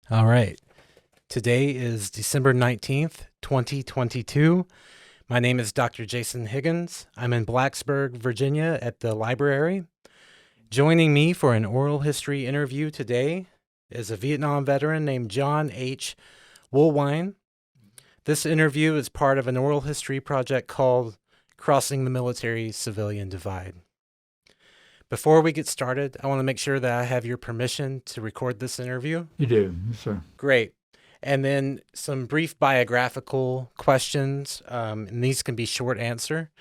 All right. Today is December 19th, 2022. My name is Dr. Jason Higgins. I'm in Blacksburg, Virginia at the library. Joining me for an oral history interview today is a Vietnam veteran named John H. Woolwine. This interview is part of an oral history project called Crossing the Military-Civilian Divide. Before we get started, I want to make sure that I have your permission to record this interview. You do, yes, sir. Great. And then some brief biographical questions, and these can be short answer.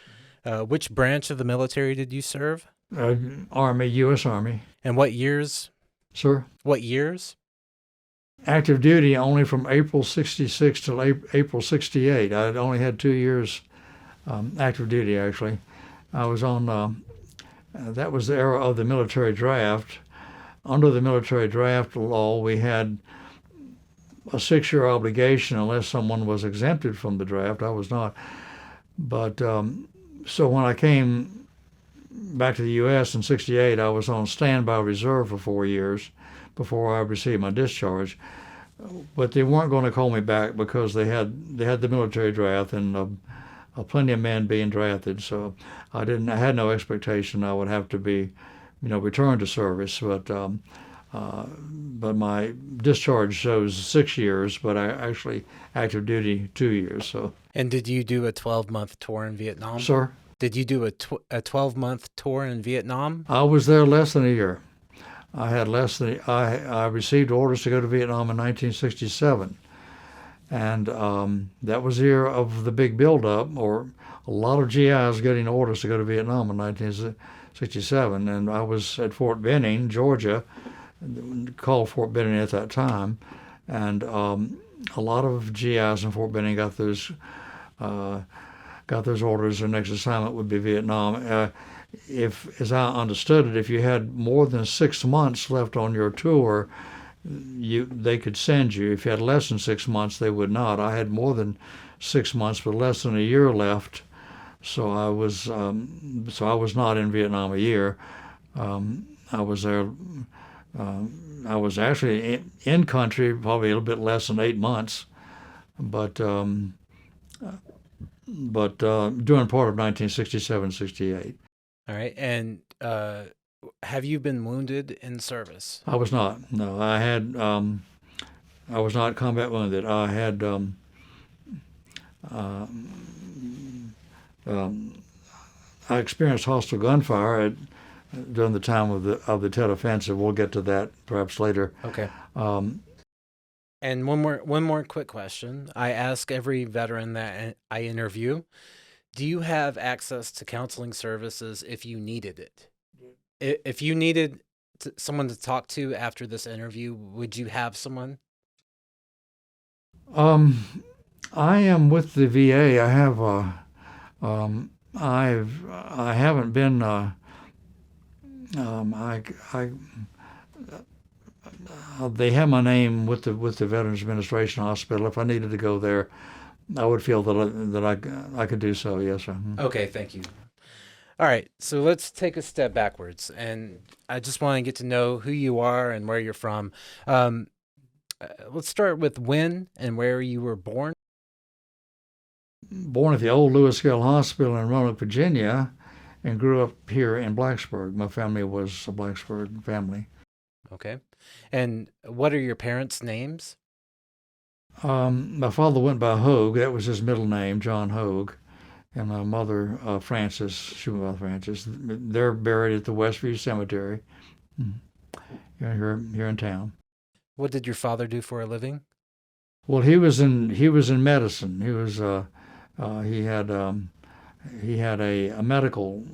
Which branch of the military did you serve? Army, U.S. Army. And what years? Sir? What years? Active duty only from April 66 till April 68. I only had 2 years active duty, actually. I was on, that was the era of the military draft. Under the military draft law, we had a 6-year obligation unless someone was exempted from the draft. I was not. But so when I came back to the U.S. in 68, I was on standby reserve for 4 years before I received my discharge. But they weren't going to call me back because they had the military draft and plenty of men being drafted. So I had no expectation I would have to be, returned to service. But my discharge shows 6 years, but I actually active duty 2 years. So. And did you do a 12-month tour in Vietnam? Sir? Did you do a 12-month tour in Vietnam? I was there less than a year. I received orders to go to Vietnam in 1967. And that was the year of the big buildup, or a lot of GIs getting orders to go to Vietnam in 1967. And I was at Fort Benning, Georgia, called Fort Benning at that time. And a lot of GIs in Fort Benning got those orders. Their next assignment would be Vietnam. As I understood it, if you had more than 6 months left on your tour, they could send you. If you had less than 6 months, they would not. I had more than 6 months, but less than a year left. So I was not in Vietnam a year. I was there. I was actually in country probably a little bit less than 8 months, but during part of 1967-68. All right. And have you been wounded in service? I was not. No, I was not combat wounded. I had I experienced hostile gunfire during the time of the Tet Offensive. We'll get to that perhaps later. Okay. And one more quick question. I ask every veteran that I interview, do you have access to counseling services if you needed it? If you needed someone to talk to after this interview, would you have someone? I am with the VA. I have I haven't been they have my name with the Veterans Administration Hospital. If I needed to go there, I would feel that I could do so. Yes, sir. Okay, thank you. All right, so let's take a step backwards, and I just want to get to know who you are and where you're from. Let's start with when and where you were born. Born at the old Lewis Gale Hospital in Roanoke, Virginia, and grew up here in Blacksburg. My family was a Blacksburg family. Okay, and what are your parents' names? My father went by Hogue. That was his middle name, John Hogue. And my mother, Frances, she went by Frances. They're buried at the Westview Cemetery here in town. What did your father do for a living? Well, he was in medicine. He was he had a medical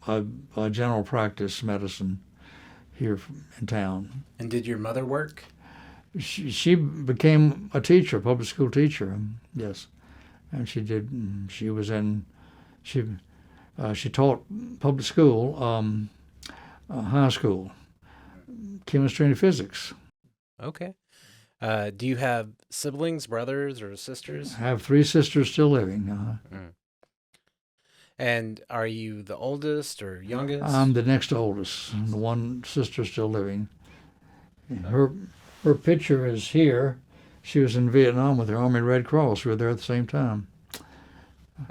a general practice medicine here in town. And did your mother work? She became a teacher, public school teacher. Yes. And she did. She taught public school, high school, chemistry and physics. Okay. Do you have siblings, brothers, or sisters? I have 3 sisters still living. And are you the oldest or youngest? I'm the next oldest. The one sister still living. Her picture is here. She was in Vietnam with the Army Red Cross. We were there at the same time.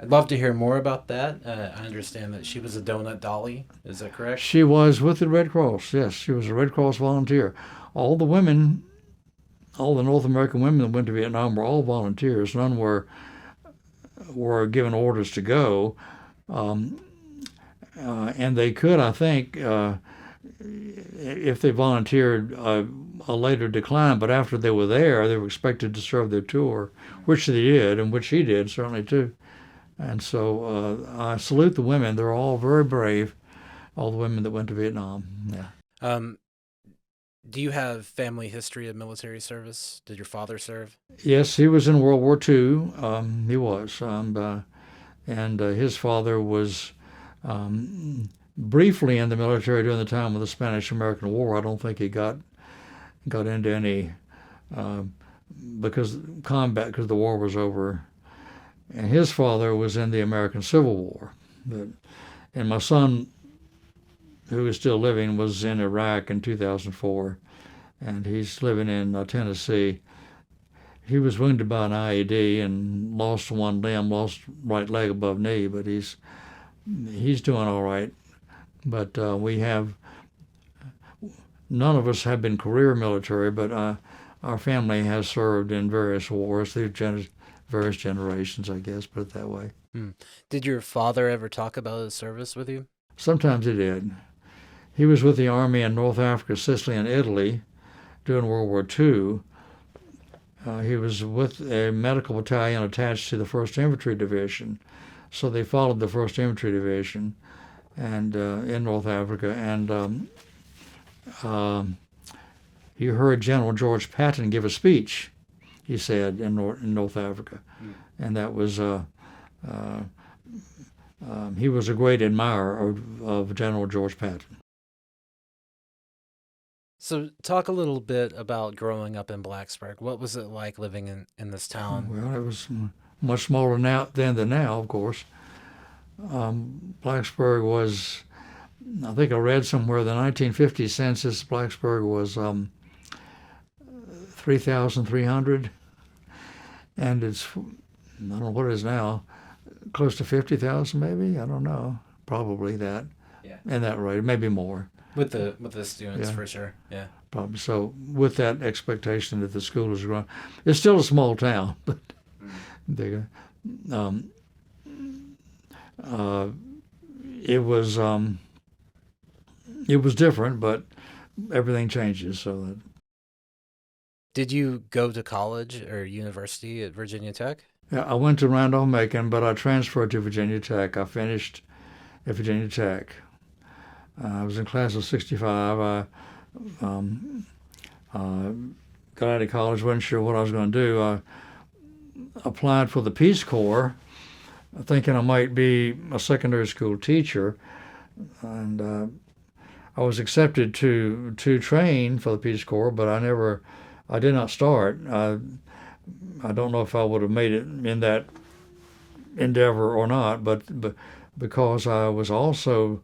I'd love to hear more about that. I understand that she was a donut dolly. Is that correct? She was with the Red Cross. Yes, she was a Red Cross volunteer. All the women, all the North American women that went to Vietnam were all volunteers. None were given orders to go, and they could, I think, if they volunteered, a later decline. But after they were there, they were expected to serve their tour, which they did, and which he did certainly too. And so I salute the women. They're all very brave, all the women that went to Vietnam. Yeah. Do you have family history of military service? Did your father serve? Yes, he was in World War II. He was. And his father was briefly in the military during the time of the Spanish-American War. I don't think he got into any because the war was over. And his father was in the American Civil War. And my son, who is still living, was in Iraq in 2004, and he's living in Tennessee. He was wounded by an IED and lost one limb, lost right leg above knee, but he's doing all right. But none of us have been career military, but our family has served in various wars through various generations, I guess, put it that way. Did your father ever talk about his service with you? Sometimes he did. He was with the Army in North Africa, Sicily, and Italy during World War II. He was with a medical battalion attached to the 1st Infantry Division. So they followed the 1st Infantry Division and in North Africa. And he heard General George Patton give a speech, he said, in North Africa. And that was, he was a great admirer of General George Patton. So talk a little bit about growing up in Blacksburg. What was it like living in this town? Well, it was much smaller then than now, of course. Blacksburg was, I think I read somewhere, the 1950 census, Blacksburg was 3,300. And it's, I don't know what it is now, close to 50,000 maybe? I don't know. Probably that. Yeah. In that rate, maybe more. With the students, Yeah. for sure. Yeah. Probably. So with that expectation that the school is growing, it's still a small town, but they, it was different, but everything changes. So that. Did you go to college or university at Virginia Tech? Yeah, I went to Randolph-Macon, but I transferred to Virginia Tech. I finished at Virginia Tech. I was in class of 65. I got out of college, wasn't sure what I was going to do. I applied for the Peace Corps, thinking I might be a secondary school teacher. And I was accepted to train for the Peace Corps, but I did not start. I don't know if I would have made it in that endeavor or not, but because I was also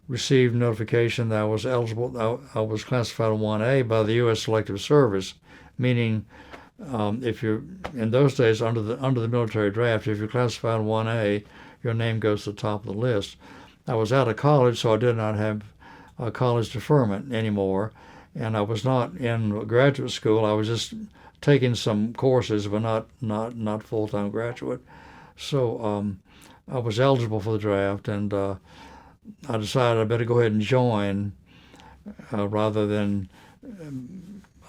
received notification that I was eligible. I was classified in 1A by the U.S. Selective Service, meaning if you're in those days under the military draft, if you're classified in 1A, your name goes to the top of the list. I was out of college, so I did not have a college deferment anymore, and I was not in graduate school. I was just taking some courses, but not full-time graduate. So I was eligible for the draft, and I decided I better go ahead and join rather than.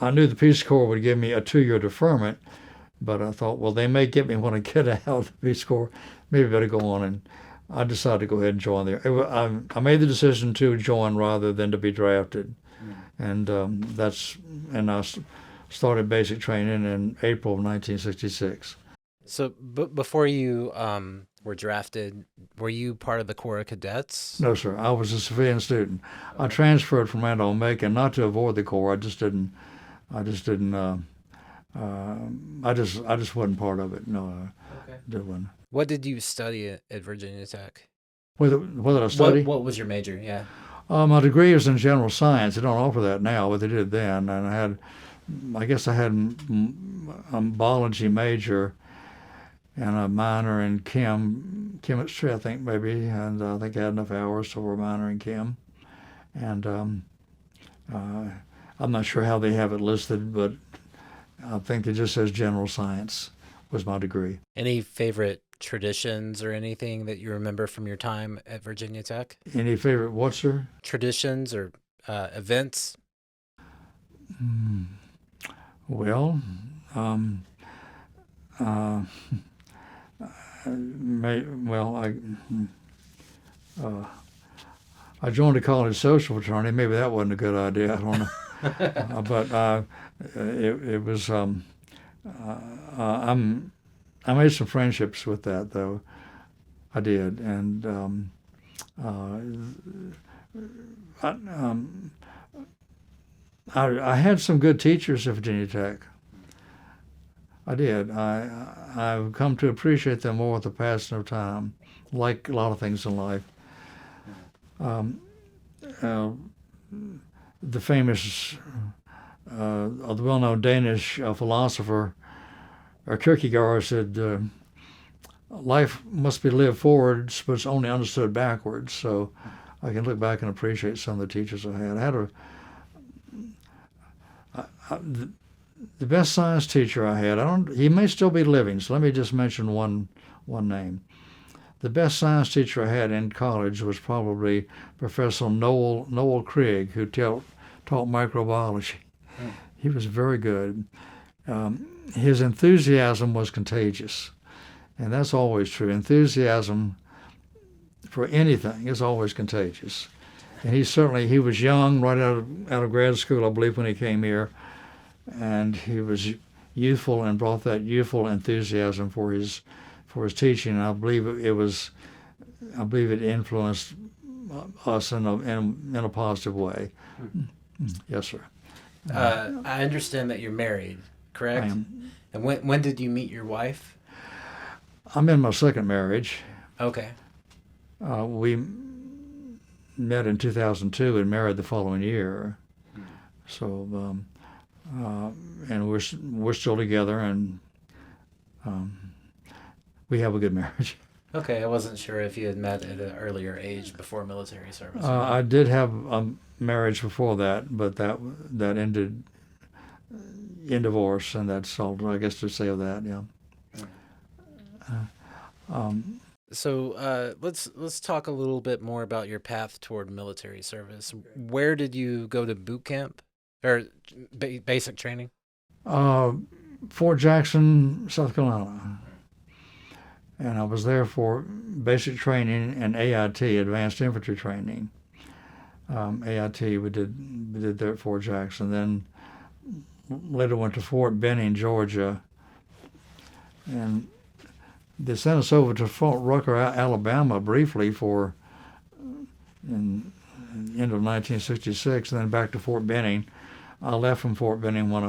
I knew the Peace Corps would give me a 2-year deferment, but I thought, well, they may get me when I get out of the Peace Corps. Maybe I better go on, and I decided to go ahead and join there. I made the decision to join rather than to be drafted, and I started basic training in April of 1966. So before you were drafted, were you part of the Corps of Cadets? No, sir. I was a civilian student. I transferred from Randolph-Macon not to avoid the Corps. I just wasn't part of it. No, Okay. didn't. What did you study at Virginia Tech? What did I study? What was your major? Yeah. My degree was in general science. They don't offer that now, but they did then. And I had I guess I had a biology major and a minor in chemistry, I think maybe, and I think I had enough hours for a minor in chem. And uh, I'm not sure how they have it listed, but I think it just says general science was my degree. Any favorite traditions or anything that you remember from your time at Virginia Tech? Any favorite what, sir? Traditions or events? Hmm. Well, um, uh, well, uh, I joined a college social fraternity. Maybe that wasn't a good idea. I don't know. But it was. I made some friendships with that, though. I did, and uh, I, um, I had some good teachers at Virginia Tech. I did. I've come to appreciate them more with the passing of time, like a lot of things in life. Um, uh, the famous, the well-known Danish philosopher Kierkegaard said, "Life must be lived forwards, but it's only understood backwards." So I can look back and appreciate some of the teachers I had. The best science teacher I had. He may still be living, so let me just mention one name. The best science teacher I had in college was probably Professor Noel Krieg, who taught microbiology. Mm. He was very good. His enthusiasm was contagious, and that's always true. Enthusiasm for anything is always contagious. And he was young, right out of grad school, I believe, when he came here, and he was youthful and brought that youthful enthusiasm for his teaching. I believe it influenced us in a positive way. Yes, sir. I understand that you're married, correct? I am. And when did you meet your wife? I'm in my second marriage. Okay. We met in 2002 and married the following year. So, and we're still together, and we have a good marriage. Okay, I wasn't sure if you had met at an earlier age before military service. I did have a marriage before that, but that ended in divorce, and that's all I guess to say of that. Yeah. So let's talk a little bit more about your path toward military service. Where did you go to boot camp or basic training? Fort Jackson, South Carolina, and I was there for basic training and AIT, Advanced Infantry Training. AIT we did there at Fort Jackson. Then later went to Fort Benning, Georgia, and they sent us over to Fort Rucker, Alabama, briefly in the end of 1966, and then back to Fort Benning. I left from Fort Benning when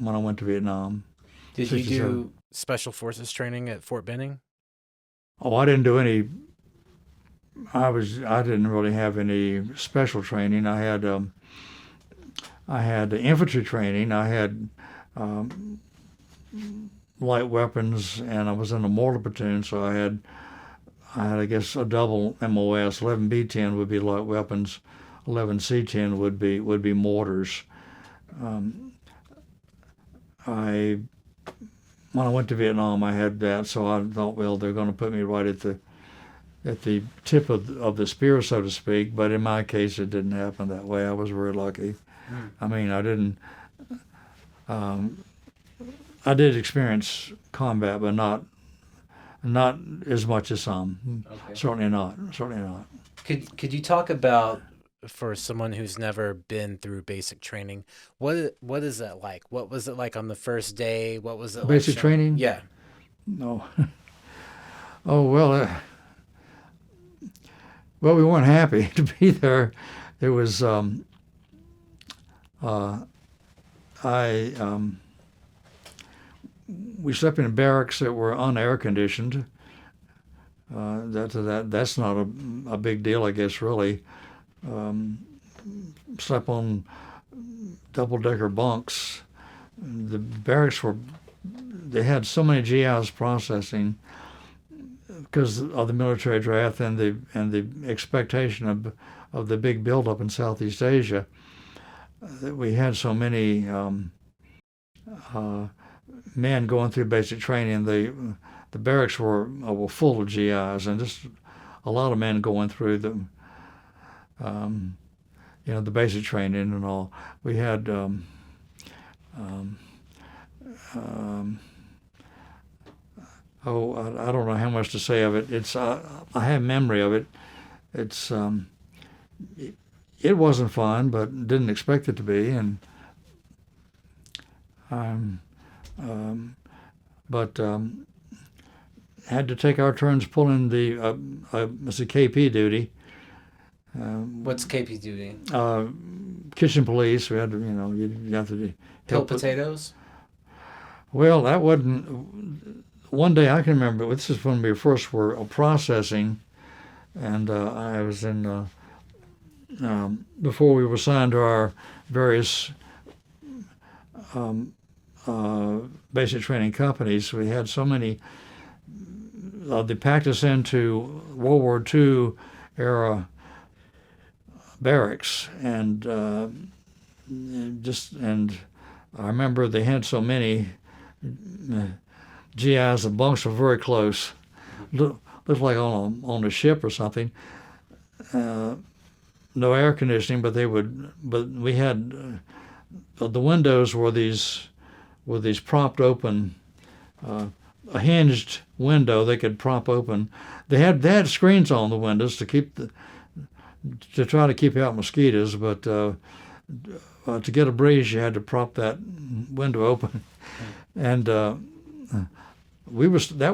I went to Vietnam. Did you do special forces training at Fort Benning? Oh, I didn't do any. I didn't really have any special training. I had infantry training. I had light weapons, and I was in a mortar platoon, so I had I guess a double MOS. 11B10 would be light weapons, 11C10 would be mortars. When I went to Vietnam, I had that, so I thought, well, they're going to put me right at the tip of the spear, so to speak. But in my case, it didn't happen that way. I was very lucky. I mean, I didn't. I did experience combat, but not as much as some. Okay. Certainly not. Could you talk about, for someone who's never been through basic training, what is that like? What was it like on the first day? What was it basic like training? Yeah. No. Oh well. Well, we weren't happy to be there. There was we slept in barracks that were unair conditioned. That's not a big deal, I guess, really. Slept on double-decker bunks, the barracks they had so many GIs processing because of the military draft and the expectation of the big buildup in Southeast Asia, that we had so many men going through basic training. The barracks were full of GIs, and just a lot of men going through the basic training and all. We had I don't know how much to say of it. It's I have memory of it. It's it wasn't fun, but didn't expect it to be, and but had to take our turns pulling the KP duty. What's KP duty? Kitchen police. We had to, you have to Peel potatoes? Well, that wasn't. One day I can remember. This is when we first were processing, and I was in before we were assigned to our various basic training companies. We had so many. They packed us into World War II era barracks, and I remember they had so many GIs. The bunks were very close, looked like on a ship or something. No air conditioning, but we had the windows were these propped open, a hinged window they could prop open. They had screens on the windows to try to keep out mosquitoes, but to get a breeze, you had to prop that window open. And that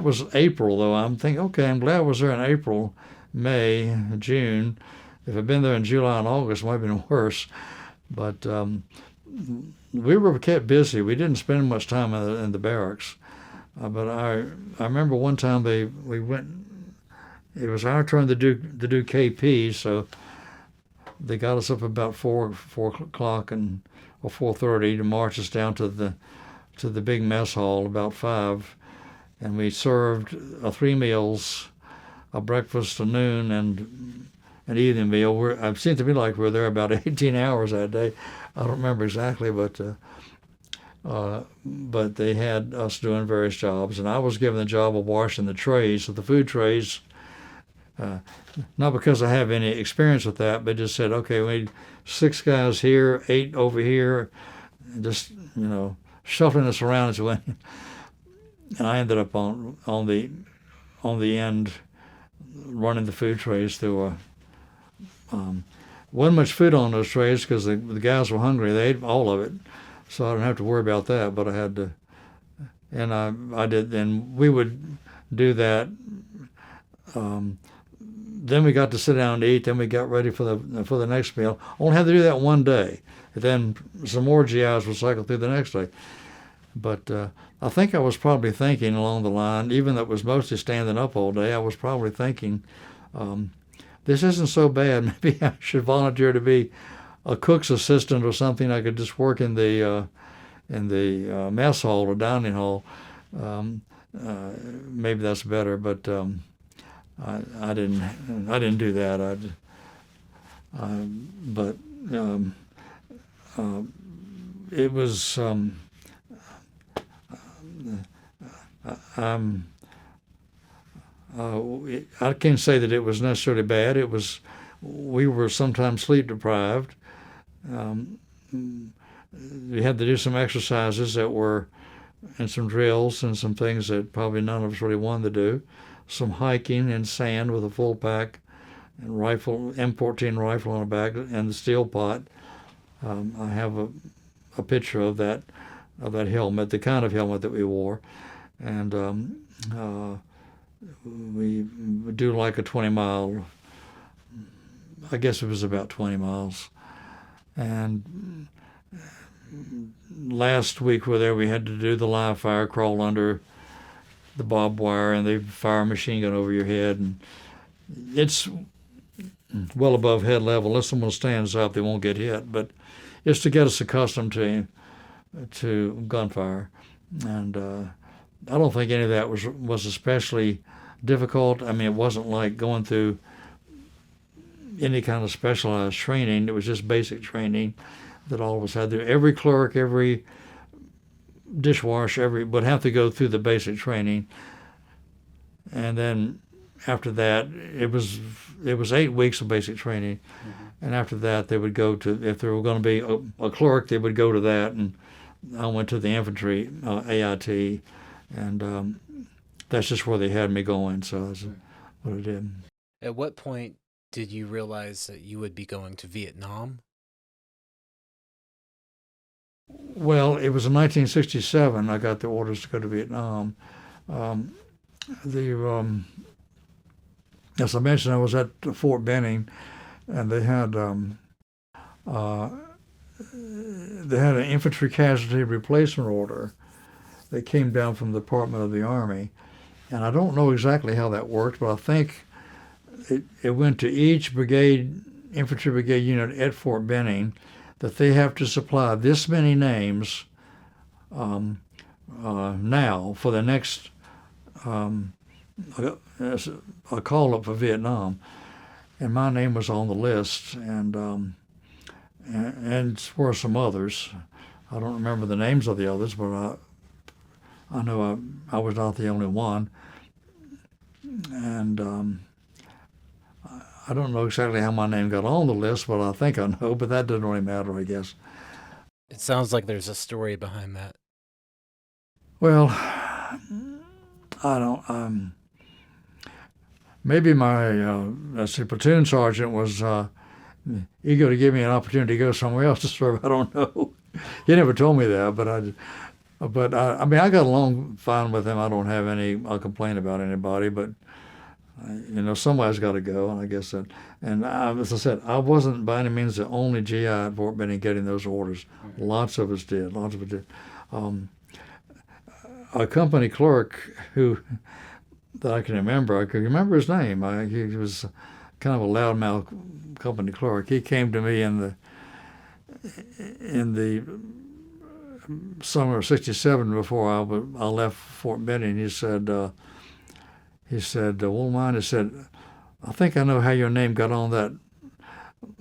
was April, though. I'm thinking, okay, I'm glad I was there in April, May, June. If I'd been there in July and August, it might have been worse. But we were kept busy. We didn't spend much time in the barracks. But I remember one time we went. It was our turn to do KP, so they got us up about 4 o'clock or 4:30 to march us down to the big mess hall about 5, and we served 3 meals, a breakfast, a noon, and an evening meal. It seemed to me like we were there about 18 hours that day. I don't remember exactly, but they had us doing various jobs, and I was given the job of washing the trays, the food trays. Not because I have any experience with that, but just said, okay, we need 6 guys here, 8 over here, just shuffling us around as well. And I ended up on the end running the food trays through wasn't much food on those trays because the guys were hungry. They ate all of it, so I didn't have to worry about that. But I had to, and I did, and we would do that. Then we got to sit down and eat. Then we got ready for the next meal. Only had to do that one day. And then some more GIs would cycle through the next day. But I think I was probably thinking along the line, even though it was mostly standing up all day, I was probably thinking, this isn't so bad. Maybe I should volunteer to be a cook's assistant or something. I could just work in the mess hall or dining hall. Maybe that's better, but I didn't do that. It was. I can't say that it was necessarily bad. We were sometimes sleep deprived. We had to do some exercises and some drills and some things that probably none of us really wanted to do. Some hiking in sand with a full pack and rifle, M14 rifle on the back and the steel pot. I have a picture of that helmet, the kind of helmet that we wore, and we would do like a 20-mile. I guess it was about 20 miles. And last week we were there. We had to do the live fire, crawl under the barbed wire, and they fire a machine gun over your head, and it's well above head level. Unless someone stands up, they won't get hit. But it's to get us accustomed to to gunfire, and I don't think any of that was especially difficult. I mean, it wasn't like going through any kind of specialized training. It was just basic training that all of us had. Every clerk, every dishwasher, would have to go through the basic training, and then after that, it was 8 weeks of basic training, and after that, they would go to, if there were going to be a clerk, they would go to that, and I went to the infantry AIT, and that's just where they had me going, so that's what I did. At what point did you realize that you would be going to Vietnam? Well, it was in 1967 I got the orders to go to Vietnam. Um, as I mentioned, I was at Fort Benning, and they had an infantry casualty replacement order that came down from the Department of the Army, and I don't know exactly how that worked, but I think it went to each brigade, infantry brigade unit at Fort Benning, that they have to supply this many names now for the next a call up for Vietnam, and my name was on the list, and for some others. I don't remember the names of the others, but I know I was not the only one, and I don't know exactly how my name got on the list, but I think I know, but that doesn't really matter, I guess. It sounds like there's a story behind that. Well, I don't, maybe my platoon sergeant was eager to give me an opportunity to go somewhere else to serve. I don't know. He never told me that, but I mean, I got along fine with him. I don't have any complaint about anybody, but somebody's got to go, and I guess that. And as I said, I wasn't by any means the only GI at Fort Benning getting those orders. Lots of us did. A company clerk that I can remember, I can remember his name. He was kind of a loudmouth company clerk. He came to me in the summer of '67 before I left Fort Benning. He said, Woolwine, he said, I think I know how your name got on that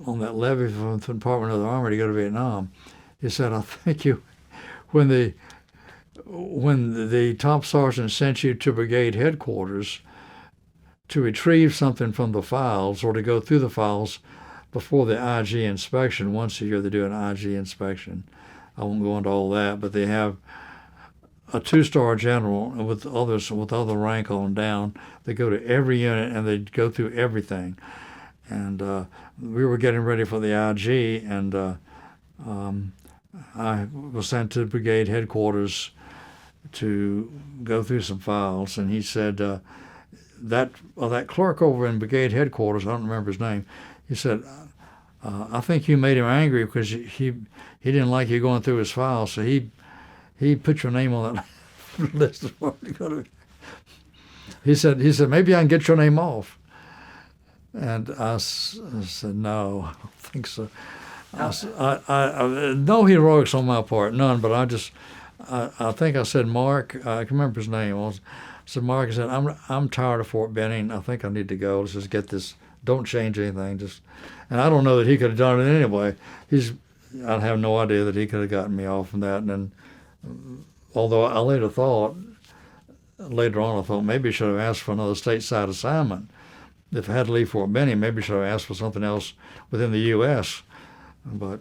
levy from the Department of the Army to go to Vietnam. He said, I think when the top sergeant sent you to brigade headquarters to retrieve something from the files or to go through the files before the IG inspection. Once a year they do an IG inspection. I won't go into all that, but they have a 2-star general with other rank on down. They go to every unit and they go through everything. And we were getting ready for the IG, and I was sent to brigade headquarters to go through some files. And he said that clerk over in brigade headquarters, I don't remember his name. He said, I think you made him angry because he didn't like you going through his files, so he put your name on that list. He said, maybe I can get your name off. And I said, no, I don't think so. No heroics on my part, none, but I think I said, Mark, I can remember his name. I said, Mark, I said, I'm tired of Fort Benning. I think I need to go. Let's just get this. Don't change anything. And I don't know that he could have done it anyway. I have no idea that he could have gotten me off from that. And then, although I later on, I thought maybe I should have asked for another stateside assignment. If I had to leave Fort Benning, maybe I should have asked for something else within the U.S. But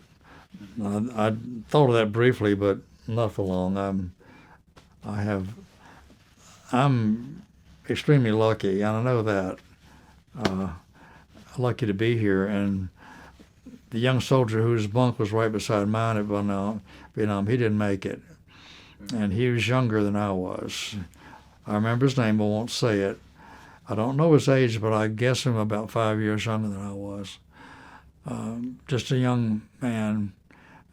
I thought of that briefly, but not for long. I'm extremely lucky, and I know that. Lucky to be here, and the young soldier whose bunk was right beside mine at Vietnam, he didn't make it, and he was younger than I was. I remember his name, but I won't say it. I don't know his age, but I guess him about 5 years younger than I was. Just a young man,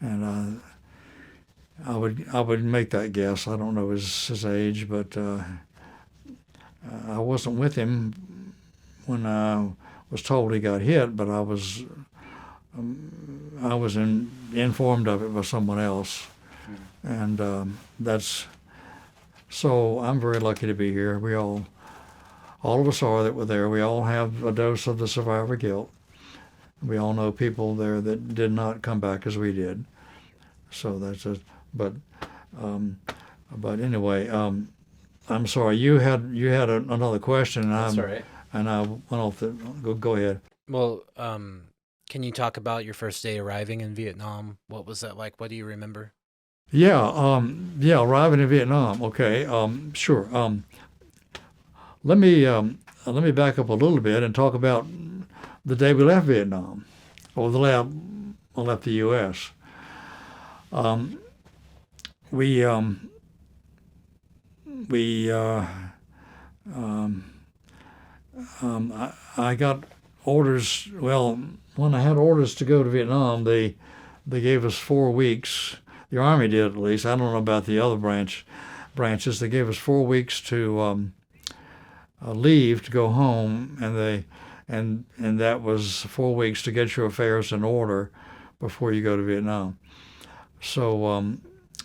and I would make that guess. I don't know his age, but I wasn't with him when I was told he got hit, but I was informed of it by someone else. And that's, so I'm very lucky to be here. All of us are that were there. We all have a dose of the survivor guilt. We all know people there that did not come back as we did. So that's it. But anyway, I'm sorry. You had another question, and That's all right. I went off the. Go ahead. Well, can you talk about your first day arriving in Vietnam? What was that like? What do you remember? Yeah. Arriving in Vietnam. Okay. Sure. Let me back up a little bit and talk about the day we left Vietnam, or left the U.S. Um, we we I got orders. Well, when I had orders to go to Vietnam, they gave us 4 weeks. The Army did, at least. I don't know about the other branches. They gave us 4 weeks to leave to go home, and that was 4 weeks to get your affairs in order before you go to Vietnam. So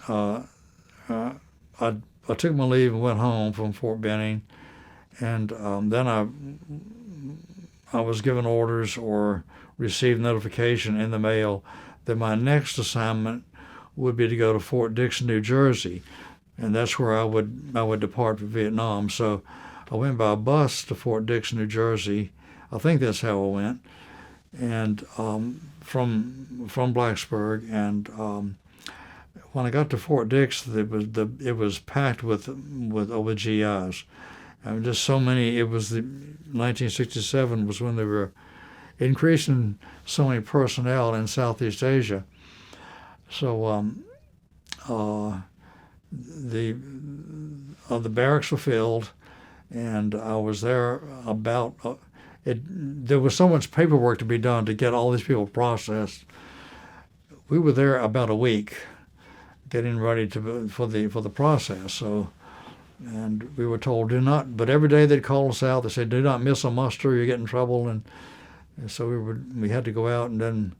I took my leave and went home from Fort Benning, and then I was given orders or received notification in the mail that my next assignment would be to go to Fort Dix, New Jersey, and that's where I would depart for Vietnam. So I went by bus to Fort Dix, New Jersey. I think that's how I went, and from Blacksburg. And when I got to Fort Dix, it was packed with GIs. I mean, just so many. It was 1967 was when they were increasing so many personnel in Southeast Asia. So the barracks were filled, and I was there about. There was so much paperwork to be done to get all these people processed. We were there about a week, getting ready for the process. So, and we were told do not. But every day they'd call us out. They said, "Do not miss a muster. You get in trouble." And so we had to go out and then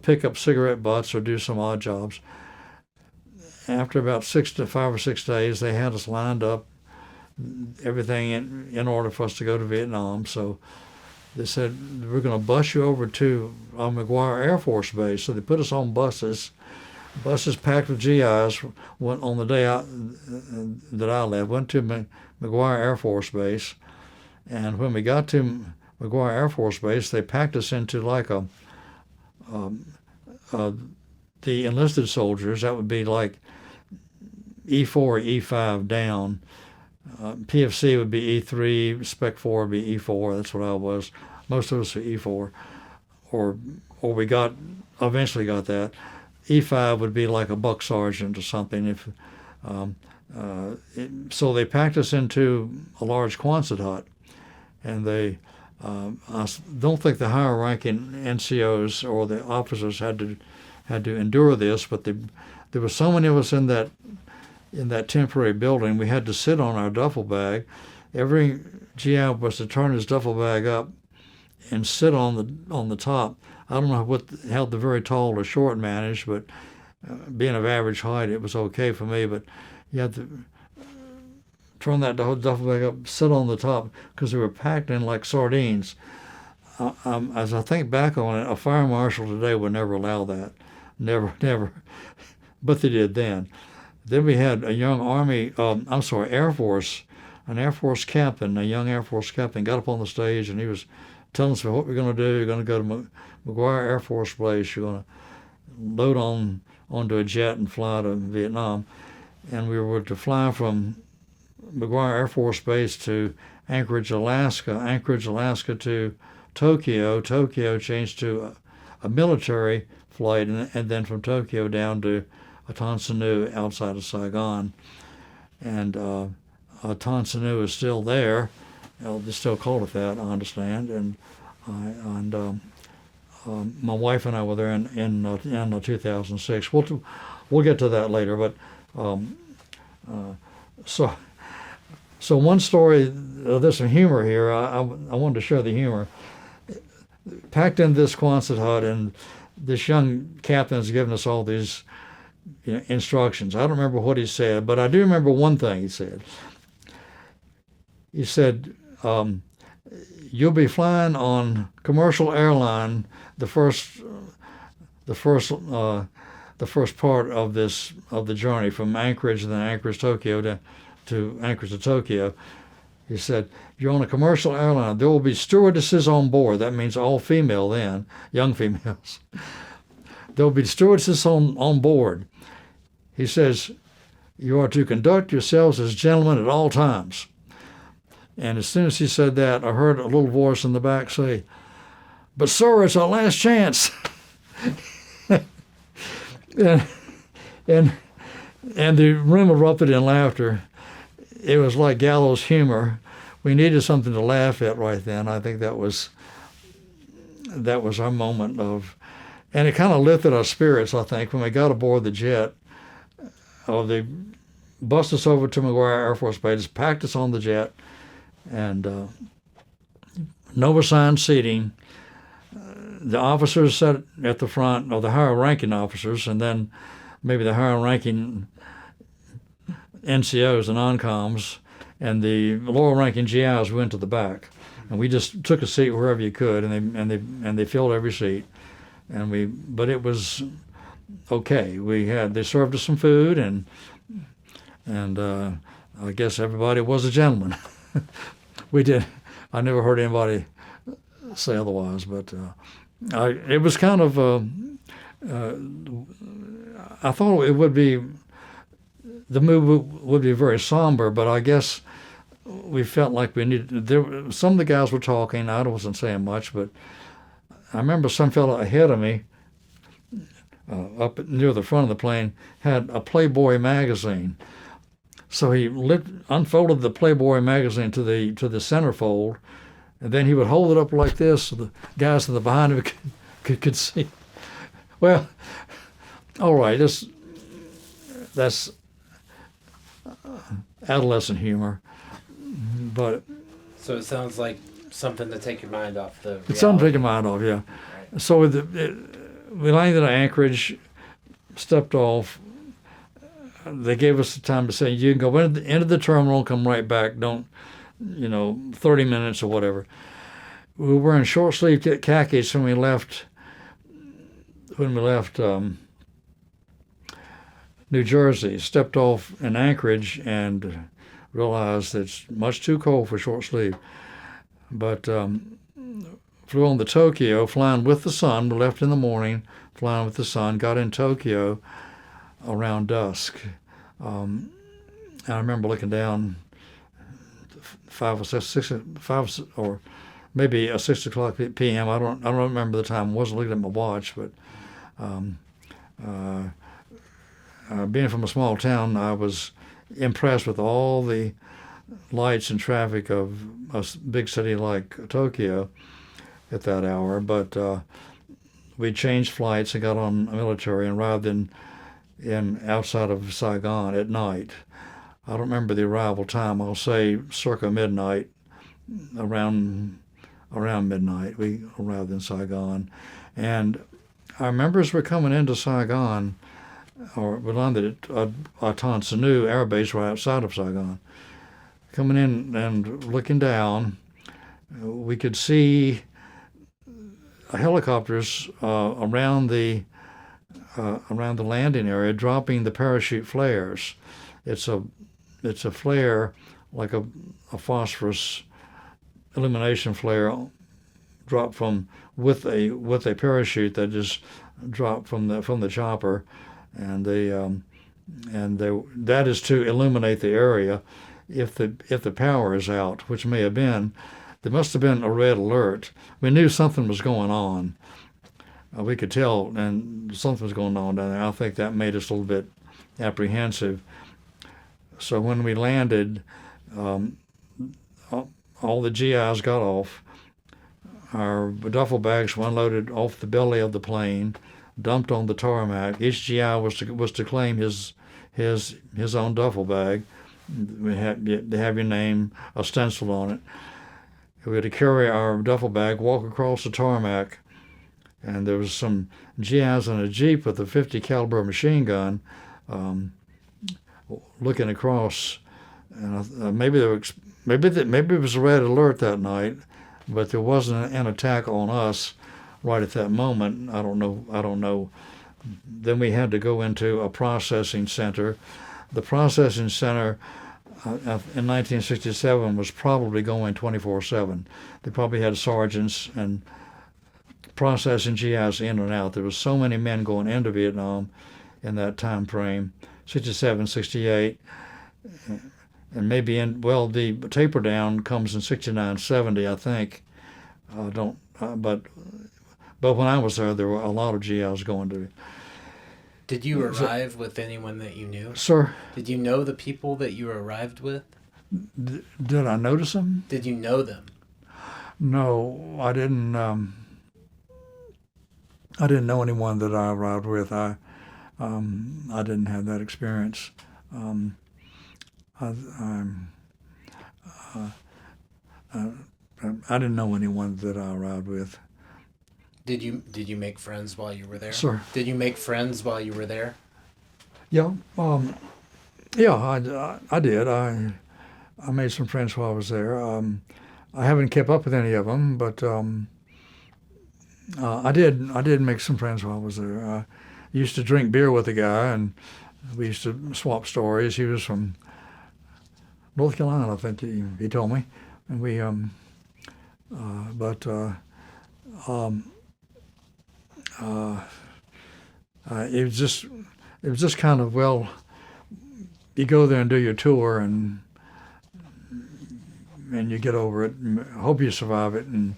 pick up cigarette butts or do some odd jobs. After about 5 or 6 days, they had us lined up, everything in order for us to go to Vietnam. So they said, "We're going to bus you over to McGuire Air Force Base." So they put us on buses packed with GIs. Went on the day that I left, went to McGuire Air Force Base, and when we got to McGuire Air Force Base, they packed us into like the enlisted soldiers. That would be like E4 or E5 down. PFC would be E3, Spec 4 would be E4. That's what I was. Most of us were E4, or we eventually got that. E5 would be like a buck sergeant or something. So they packed us into a large Quonset hut, and I don't think the higher ranking NCOs or the officers had to endure this, but there were so many of us in that temporary building. We had to sit on our duffel bag. Every GI was to turn his duffel bag up and sit on the top. I don't know how the very tall or short managed, but being of average height, it was okay for me. But you had to turn that duffel bag up, sit on the top, because they were packed in like sardines. As I think back on it, a fire marshal today would never allow that. Never. But they did then. Then we had a young Air Force, an Air Force captain, a young Air Force captain, got up on the stage, and he was telling us what we're going to do. You're going to go to McGuire Air Force Base. You're going to load onto a jet and fly to Vietnam. And we were to fly from McGuire Air Force Base to Anchorage, Alaska to Tokyo. Tokyo changed to a military flight, and then from Tokyo down to Tan Son Nhut outside of Saigon. And Tan Son Nhut is still there. They still call it that, I understand. And my wife and I were there in 2006. We'll get to that later. But so one story. There's some humor here. I wanted to share the humor. Packed in this Quonset hut, and this young captain's giving us all these instructions. I don't remember what he said, but I do remember one thing he said. He said, "You'll be flying on commercial airline the first the first the first part of the journey from Anchorage and then Anchorage Tokyo to Anchorage to Tokyo." He said, "You're on a commercial airline. There will be stewardesses on board." That means all female then, young females. "There will be stewardesses on board." He says, "You are to conduct yourselves as gentlemen at all times." And as soon as he said that, I heard a little voice in the back say, "But sir, it's our last chance." and, and and the room erupted in laughter. It was like gallows humor. We needed something to laugh at right then. I think that was our moment of, and it kind of lifted our spirits. I think when we got aboard the jet, they bussed us over to McGuire Air Force Base, packed us on the jet, and no assigned seating. The officers sat at the front, or the higher ranking officers, and then maybe the higher ranking NCOs and non-coms, and the lower ranking GIs went to the back, and we just took a seat wherever you could, and they filled every seat, but it was okay. They served us some food, and I guess everybody was a gentleman. We did. I never heard anybody say otherwise, but it was kind of. I thought it would be. The move would be very somber, but I guess we felt like we needed. Some of the guys were talking. I wasn't saying much, but I remember some fellow ahead of me, up near the front of the plane, had a Playboy magazine. So he unfolded the Playboy magazine to the centerfold, and then he would hold it up like this, so the guys in the behind him could see. Well, all right, that's adolescent humor, but So it sounds like something to take your mind off the reality. It's something to take your mind off, yeah. Right. So we landed at Anchorage, stepped off. They gave us the time to say, you can go into the terminal, come right back. Don't, 30 minutes or whatever. We were wearing short-sleeved khakis when we left New Jersey. Stepped off in Anchorage and realized it's much too cold for short sleeve. But flew on the Tokyo, flying with the sun. We left in the morning, flying with the sun. Got in Tokyo around dusk. And I remember looking down 5 or maybe 6 o'clock p.m. I don't remember the time. I wasn't looking at my watch, but being from a small town, I was impressed with all the lights and traffic of a big city like Tokyo at that hour. But we changed flights and got on a military and arrived in outside of Saigon at night. I don't remember the arrival time. I'll say circa midnight. Around midnight, we arrived in Saigon, and I remember as we're coming into Saigon, or we landed at Tan Son Nhut Air Base right outside of Saigon. Coming in and looking down, we could see helicopters around the landing area dropping the parachute flares. It's a flare like a phosphorus illumination flare dropped from with a parachute that just dropped from the chopper, and that is to illuminate the area if the power is out, which may have been. There must have been a red alert. We knew something was going on. We could tell, and something was going on down there. I think that made us a little bit apprehensive. So when we landed, all the GIs got off. Our duffel bags were unloaded off the belly of the plane, dumped on the tarmac. Each GI was to claim his own duffel bag. They have your name stenciled on it. We had to carry our duffel bag, walk across the tarmac and there was some GIs in a Jeep with a 50 caliber machine gun, looking across, and maybe maybe it was a red alert that night, but there wasn't an attack on us right at that moment. I don't know. Then we had to go into a processing center. The processing center in 1967 was probably going 24/7. They probably had sergeants and processing GIs in and out. There was so many men going into Vietnam in that time frame, 67, 68, and maybe the taper down comes in 69, 70, I think. But when I was there were a lot of GIs going to. Did you arrive with anyone that you knew? Sir? Did you know the people that you arrived with? Did I notice them? Did you know them? No, I didn't. I didn't know anyone that I arrived with. I didn't have that experience. I didn't know anyone that I arrived with. Did you make friends while you were there? Sir? Did you make friends while you were there? Yeah. I did. I made some friends while I was there. I haven't kept up with any of them, but I did make some friends while I was there. I used to drink beer with a guy, and we used to swap stories. He was from North Carolina, I think he told me, and we it was just kind of, well, you go there and do your tour, and you get over it, and hope you survive it. And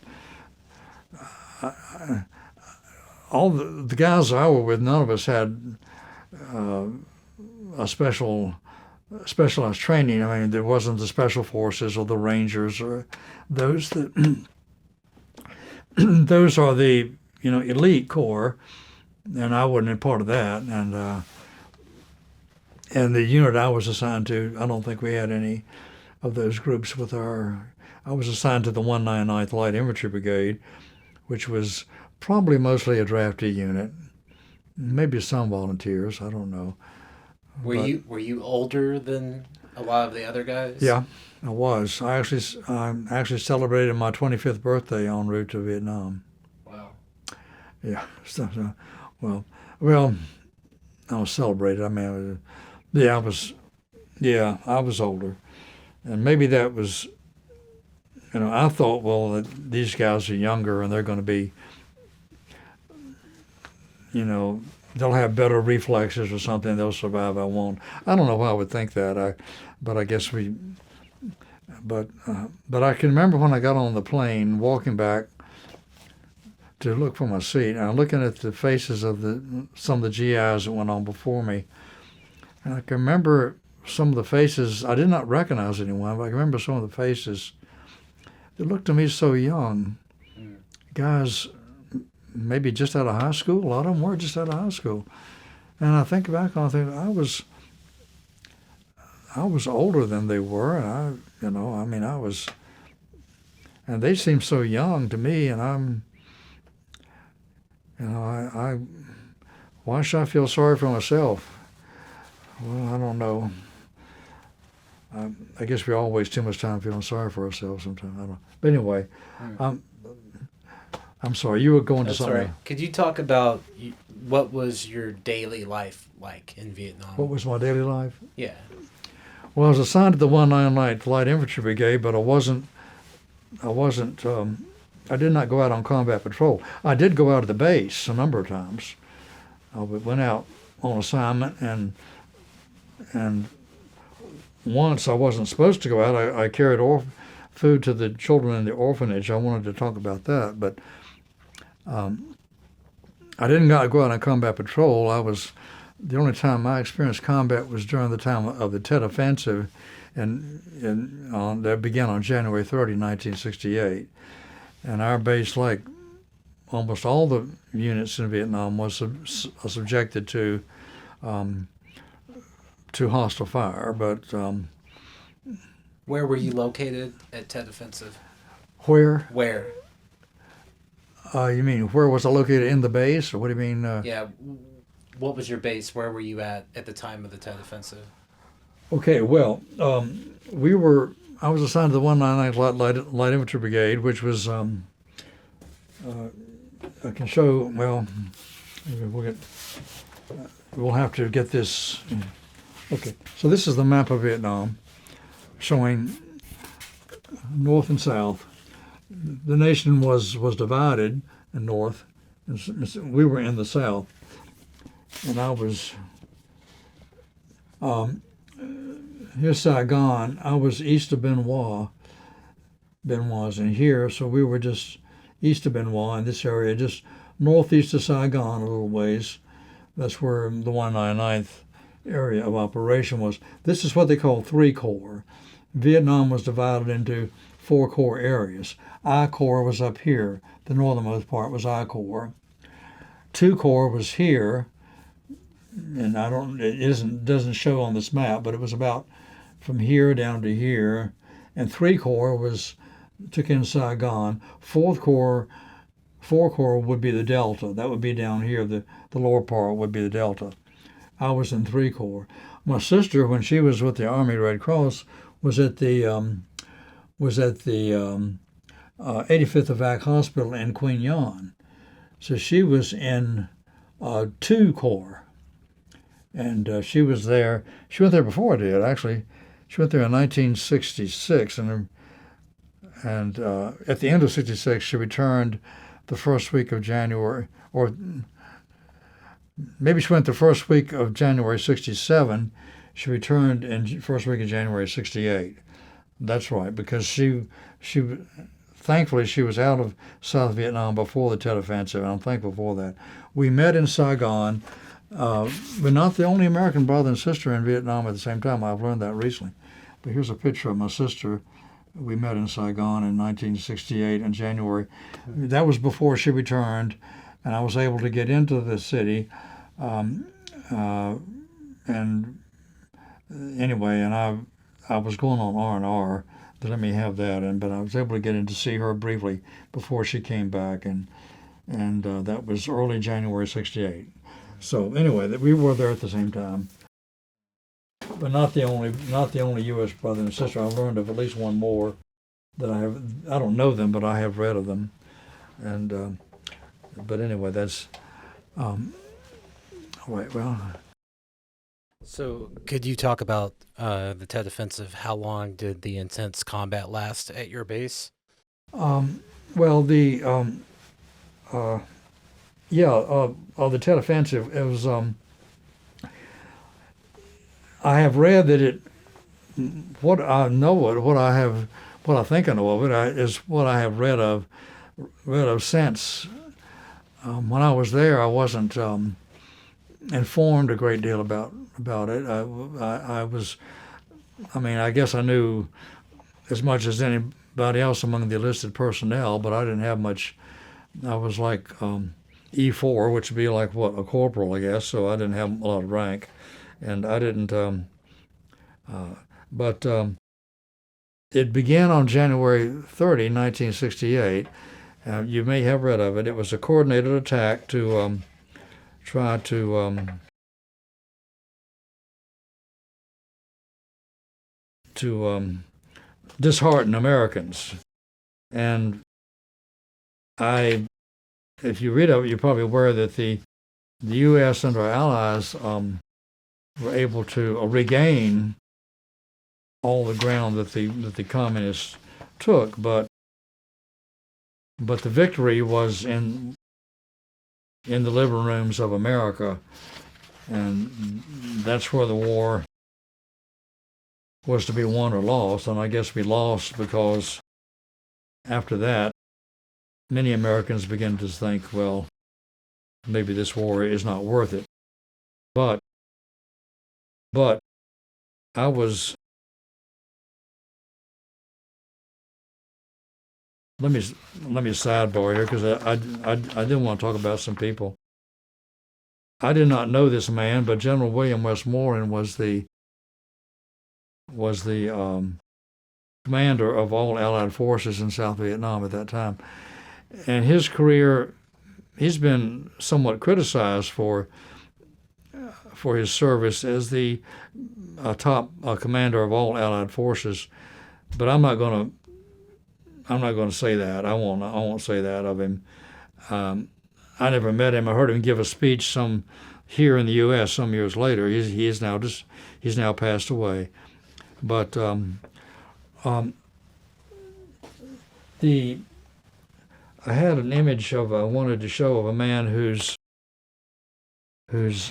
all the guys I were with, none of us had a specialized training. I mean, there wasn't the special forces or the Rangers or those that those are the elite corps, and I wasn't a part of that. And the unit I was assigned to, I don't think we had any of those groups with our. I was assigned to the 199th Light Infantry Brigade, which was probably mostly a draftee unit, maybe some volunteers. I don't know. Were you older than a lot of the other guys? Yeah, I was. I actually celebrated my 25th birthday en route to Vietnam. Wow. Yeah. Well, I was celebrated. I mean, I was older, and maybe that was. I thought, well, that these guys are younger and they're going to be, they'll have better reflexes or something. They'll survive. I won't. I don't know why I would think that. But I guess but I can remember when I got on the plane, walking back to look for my seat, and I'm looking at the faces of some of the GIs that went on before me, and I can remember some of the faces. I did not recognize anyone, but I can remember some of the faces. They looked to me so young. Guys maybe just out of high school. A lot of them were just out of high school. And I think back on it, I was older than they were, and I was, and they seemed so young to me, and why should I feel sorry for myself? Well, I don't know. I guess we all waste too much time feeling sorry for ourselves sometimes. I don't know. But anyway, I'm sorry. You were going to something. That's right. Could you talk about what was your daily life like in Vietnam? What was my daily life? Yeah. Well, I was assigned to the 199th Light Infantry Brigade, but I did not go out on combat patrol. I did go out of the base a number of times. I went out on assignment, and once I wasn't supposed to go out. I carried food to the children in the orphanage. I wanted to talk about that, but I didn't go out on combat patrol. The only time I experienced combat was during the time of the Tet Offensive, that began on January 30, 1968. And our base, like almost all the units in Vietnam, was subjected to hostile fire. But where were you located at Tet Offensive? Where? Where? You mean where was I located in the base, or what do you mean? Yeah. What was your base? Where were you at the time of the Tet Offensive? Okay, well, we were. I was assigned to the 199th Light Infantry Brigade, which was. I can show. Well, we'll have to get this. Okay, so this is the map of Vietnam, showing north and south. The nation was divided in north, and we were in the south, and I was. Here's Saigon. I was east of Benoit. Benoit's in here, so we were just east of Benoit in this area, just northeast of Saigon a little ways. That's where the 199th area of operation was. This is what they call 3 Corps. Vietnam was divided into 4 Corps areas. I Corps was up here. The northernmost part was I Corps. 2 Corps was here, and doesn't show on this map, but it was about from here down to here. And 3 Corps took in Saigon. 4 Corps would be the Delta. That would be down here. The lower part would be the Delta. I was in 3 Corps. My sister, when she was with the Army Red Cross, was at the 85th Evac Hospital in Queen Yan. So she was in 2 Corps, and she was there. She went there before I did, actually. She went there in 1966, and at the end of '66, she returned the first week of January, or maybe she went the first week of January '67. She returned in first week of January '68. That's right, because she thankfully she was out of South Vietnam before the Tet Offensive, and I'm thankful for that. We met in Saigon. We're not the only American brother and sister in Vietnam at the same time. I've learned that recently. But here's a picture of my sister. We met in Saigon in 1968 in January. That was before she returned, and I was able to get into the city. And anyway, and I was going on R&R. To let me have that, but I was able to get in to see her briefly before she came back, and that was early January '68. So anyway, we were there at the same time. But not the only U.S. brother and sister. I've learned of at least one more that I don't know them, but I have read of them. And but anyway, that's right. Well, So, could you talk about the Tet Offensive? How long did the intense combat last at your base? well, the the Tet Offensive. It was. I have read that it. What I know it, what I think I know of it, is what I have read of since. When I was there, I wasn't informed a great deal about it. I was. I mean, I guess I knew as much as anybody else among the enlisted personnel, but I didn't have much. I was like E4, which would be like what, a corporal, I guess. So I didn't have a lot of rank, and I didn't. But it began on January 30, 1968. You may have read of it. It was a coordinated attack to try to dishearten Americans. And if you read of it, you're probably aware that the U.S. and our allies were able to regain all the ground that the communists took, but the victory was in the living rooms of America, and that's where the war was to be won or lost. And I guess we lost because after that, many Americans began to think, well, maybe this war is not worth it. But I was. Let me sidebar here because I did want to talk about some people. I did not know this man, but General William Westmoreland was the commander of all Allied forces in South Vietnam at that time, and his career, he's been somewhat criticized for his service as the top commander of all Allied forces. But I'm not going to say that. I won't say that of him. I never met him. I heard him give a speech here in the U.S. some years later. He's now passed away. But I had an image I wanted to show of a man whose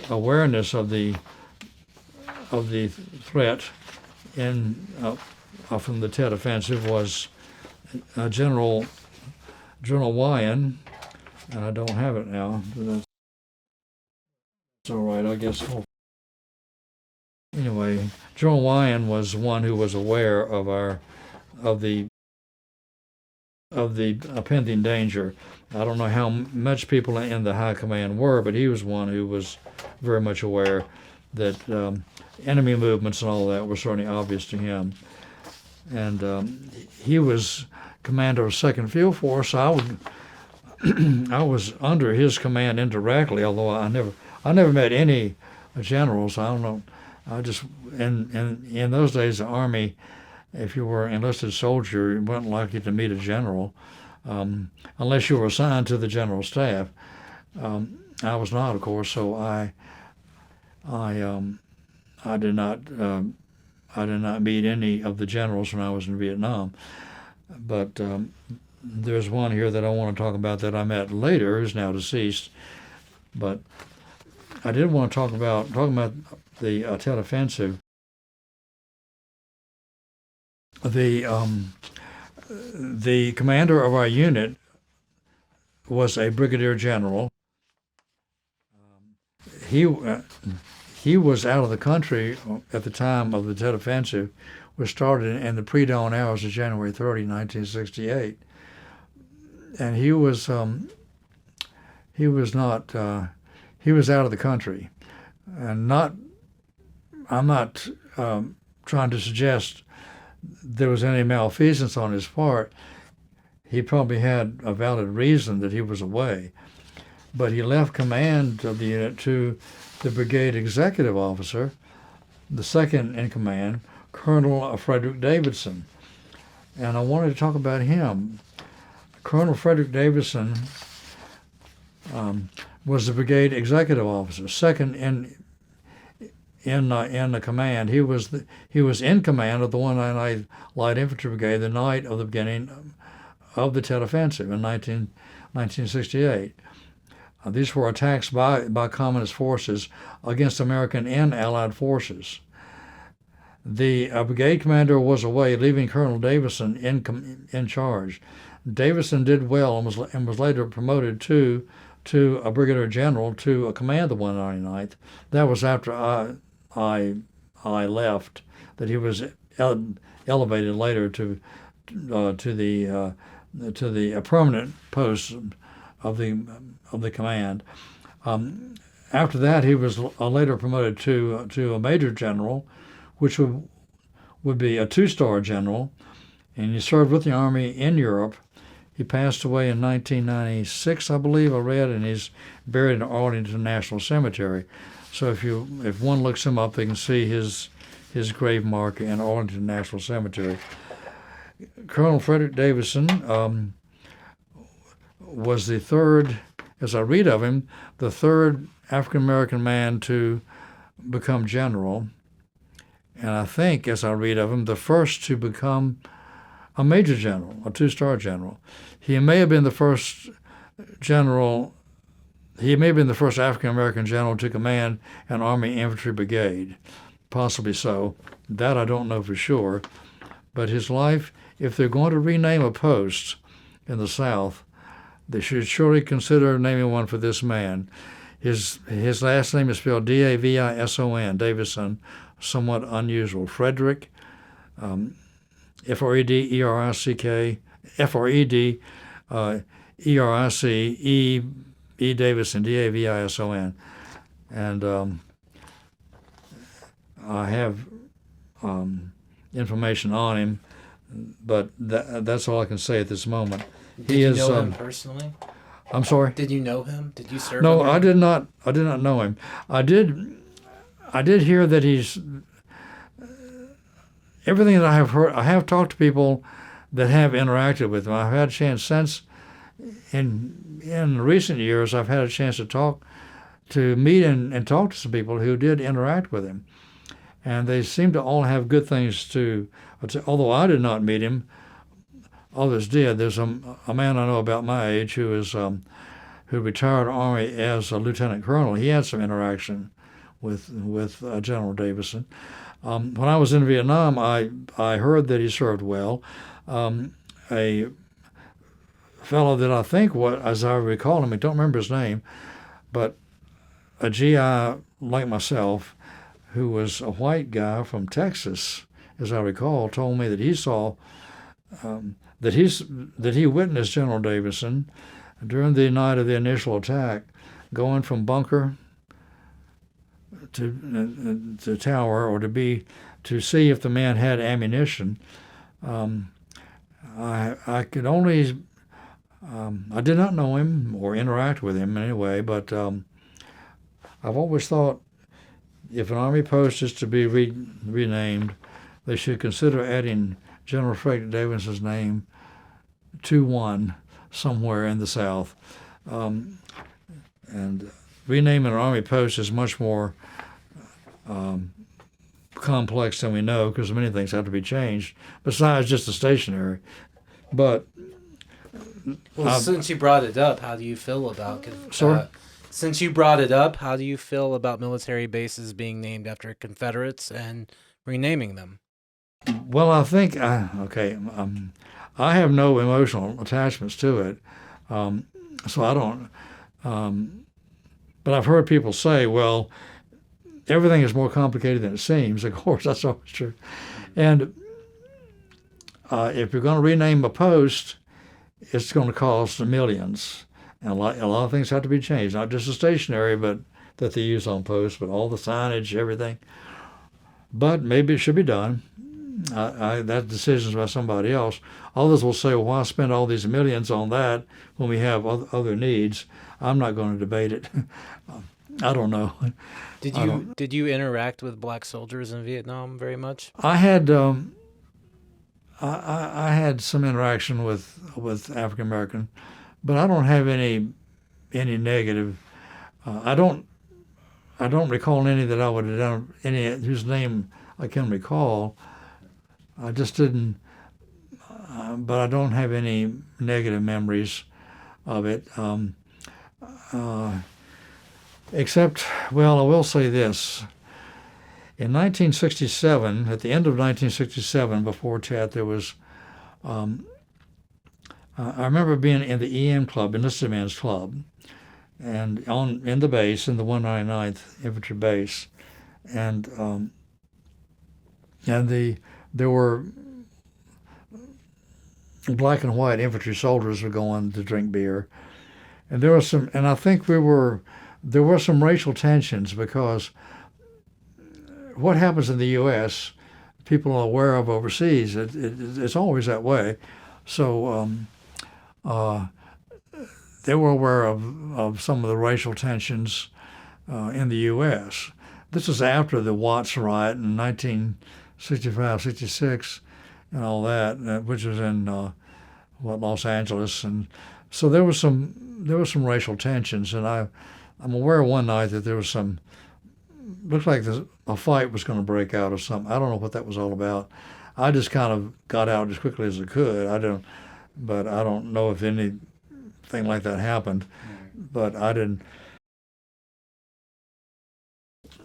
awareness of the threat from the Tet Offensive was General Wyan, and I don't have it now. That's all right, I guess. Anyway, General Wyan was one who was aware of the impending danger. I don't know how much people in the high command were, but he was one who was very much aware that enemy movements and all that were certainly obvious to him. And he was commander of 2nd Field Force. I was under his command indirectly, although I never met any generals. I don't know. I just in those days, the Army, if you were an enlisted soldier, you weren't likely to meet a general unless you were assigned to the general staff. I was not, of course, so I did not meet any of the generals when I was in Vietnam. But there's one here that I want to talk about that I met later, who's now deceased. But I did want to talk about the Tet Offensive. The commander of our unit was a brigadier general. He was out of the country at the time of the Tet Offensive, which started in the pre-dawn hours of January 30, 1968. And he was out of the country. And I'm not trying to suggest there was any malfeasance on his part. He probably had a valid reason that he was away. But he left command of the unit to the brigade executive officer, the second in command, Colonel Frederick Davidson. And I wanted to talk about him. Colonel Frederick Davidson was the brigade executive officer, second in the command. He was in command of the 199th Light Infantry Brigade the night of the beginning of the Tet Offensive in 1968. These were attacks by Communist forces against American and Allied forces. The brigade commander was away, leaving Colonel Davidson in charge. Davidson did well and was later promoted to a brigadier general to command the 199th. That was after I left. That he was elevated later to the permanent post of the command. After that, he was later promoted to a major general, which would be a 2-star general, and he served with the Army in Europe. He passed away in 1996, I believe I read, and he's buried in Arlington National Cemetery. So if one looks him up, they can see his grave marker in Arlington National Cemetery. Colonel Frederick Davidson was the third, as I read of him, the third African-American man to become general. And I think, as I read of him, the first to become a major general, a 2-star general. He may have been the first African-American general to command an Army infantry brigade. Possibly so. That I don't know for sure. But his life, if they're going to rename a post in the South, they should surely consider naming one for this man. His last name is spelled Davison, Davison, somewhat unusual. Frederick, F-R-E-D-E-R-I-C-K, F-R-E-D-E-R-I-C-E Davison, D-A-V-I-S-O-N. And I have information on him but that's all I can say at this moment. Did He you is. know him personally? I'm sorry. Did you know him? Did you serve No, under I him? did not. I did not know him. I did. I did hear that he's everything that I have heard. I have talked to people that have interacted with him. I've had a chance since in recent years. I've had a chance to meet and talk to some people who did interact with him, and they seem to all have good things to. Although I did not meet him, others did. There's a man I know about my age who retired Army as a lieutenant colonel. He had some interaction with General Davison. When I was in Vietnam, I heard that he served well. A fellow that I think, as I recall him, I don't remember his name, but a GI like myself, who was a white guy from Texas, as I recall, told me that he saw that he witnessed General Davison during the night of the initial attack, going from bunker to tower, or to see if the man had ammunition. I could only I did not know him or interact with him in any way, but I've always thought if an army post is to be renamed, they should consider adding General Frederick Davison's name to one somewhere in the South. And renaming an army post is much more complex than we know, because many things have to be changed besides just the stationary. But Well, since you brought it up, how do you feel about? Sorry? Since you brought it up, how do you feel about military bases being named after Confederates and renaming them? Well, I think I have no emotional attachments to it, so I don't. But I've heard people say, "Well, everything is more complicated than it seems." Of course, that's always true. And if you're going to rename a post, it's going to cost millions, and a lot of things have to be changed. Not just the stationary, but that they use on posts, but all the signage, everything. But maybe it should be done. That decision's by somebody else. Others will say, "Well, why spend all these millions on that when we have other needs?" I'm not going to debate it. I don't know. Did you interact with black soldiers in Vietnam very much? I had I had some interaction with African American, but I don't have any negative. I don't recall any that I would have done, any whose name I can recall. I just didn't, but I don't have any negative memories of it. Except, well, I will say this. In 1967, at the end of 1967, before Tet, there was, I remember being in the EM Club, Enlisted Men's Club, and in the base, in the 199th Infantry Base, and there were black and white infantry soldiers were going to drink beer, and I think there were some racial tensions, because what happens in the U.S., people are aware of overseas. It's always that way. So they were aware of some of the racial tensions in the U.S. This was after the Watts riot in 1965, 66, and all that, which was in Los Angeles, and so there was some racial tensions, and I'm aware one night that there was looked like a fight was going to break out or something. I don't know what that was all about. I just kind of got out as quickly as I could. But I don't know if anything like that happened. But I didn't.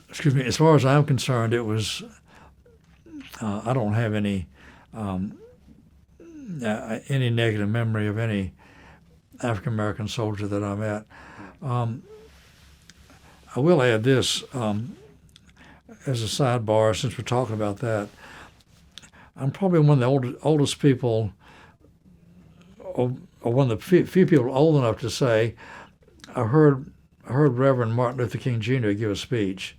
Excuse me. As far as I'm concerned, it was. I don't have any negative memory of any African American soldier that I met. I will add this as a sidebar, since we're talking about that. I'm probably one of the oldest people, or one of the few people old enough to say I heard Reverend Martin Luther King Jr. give a speech.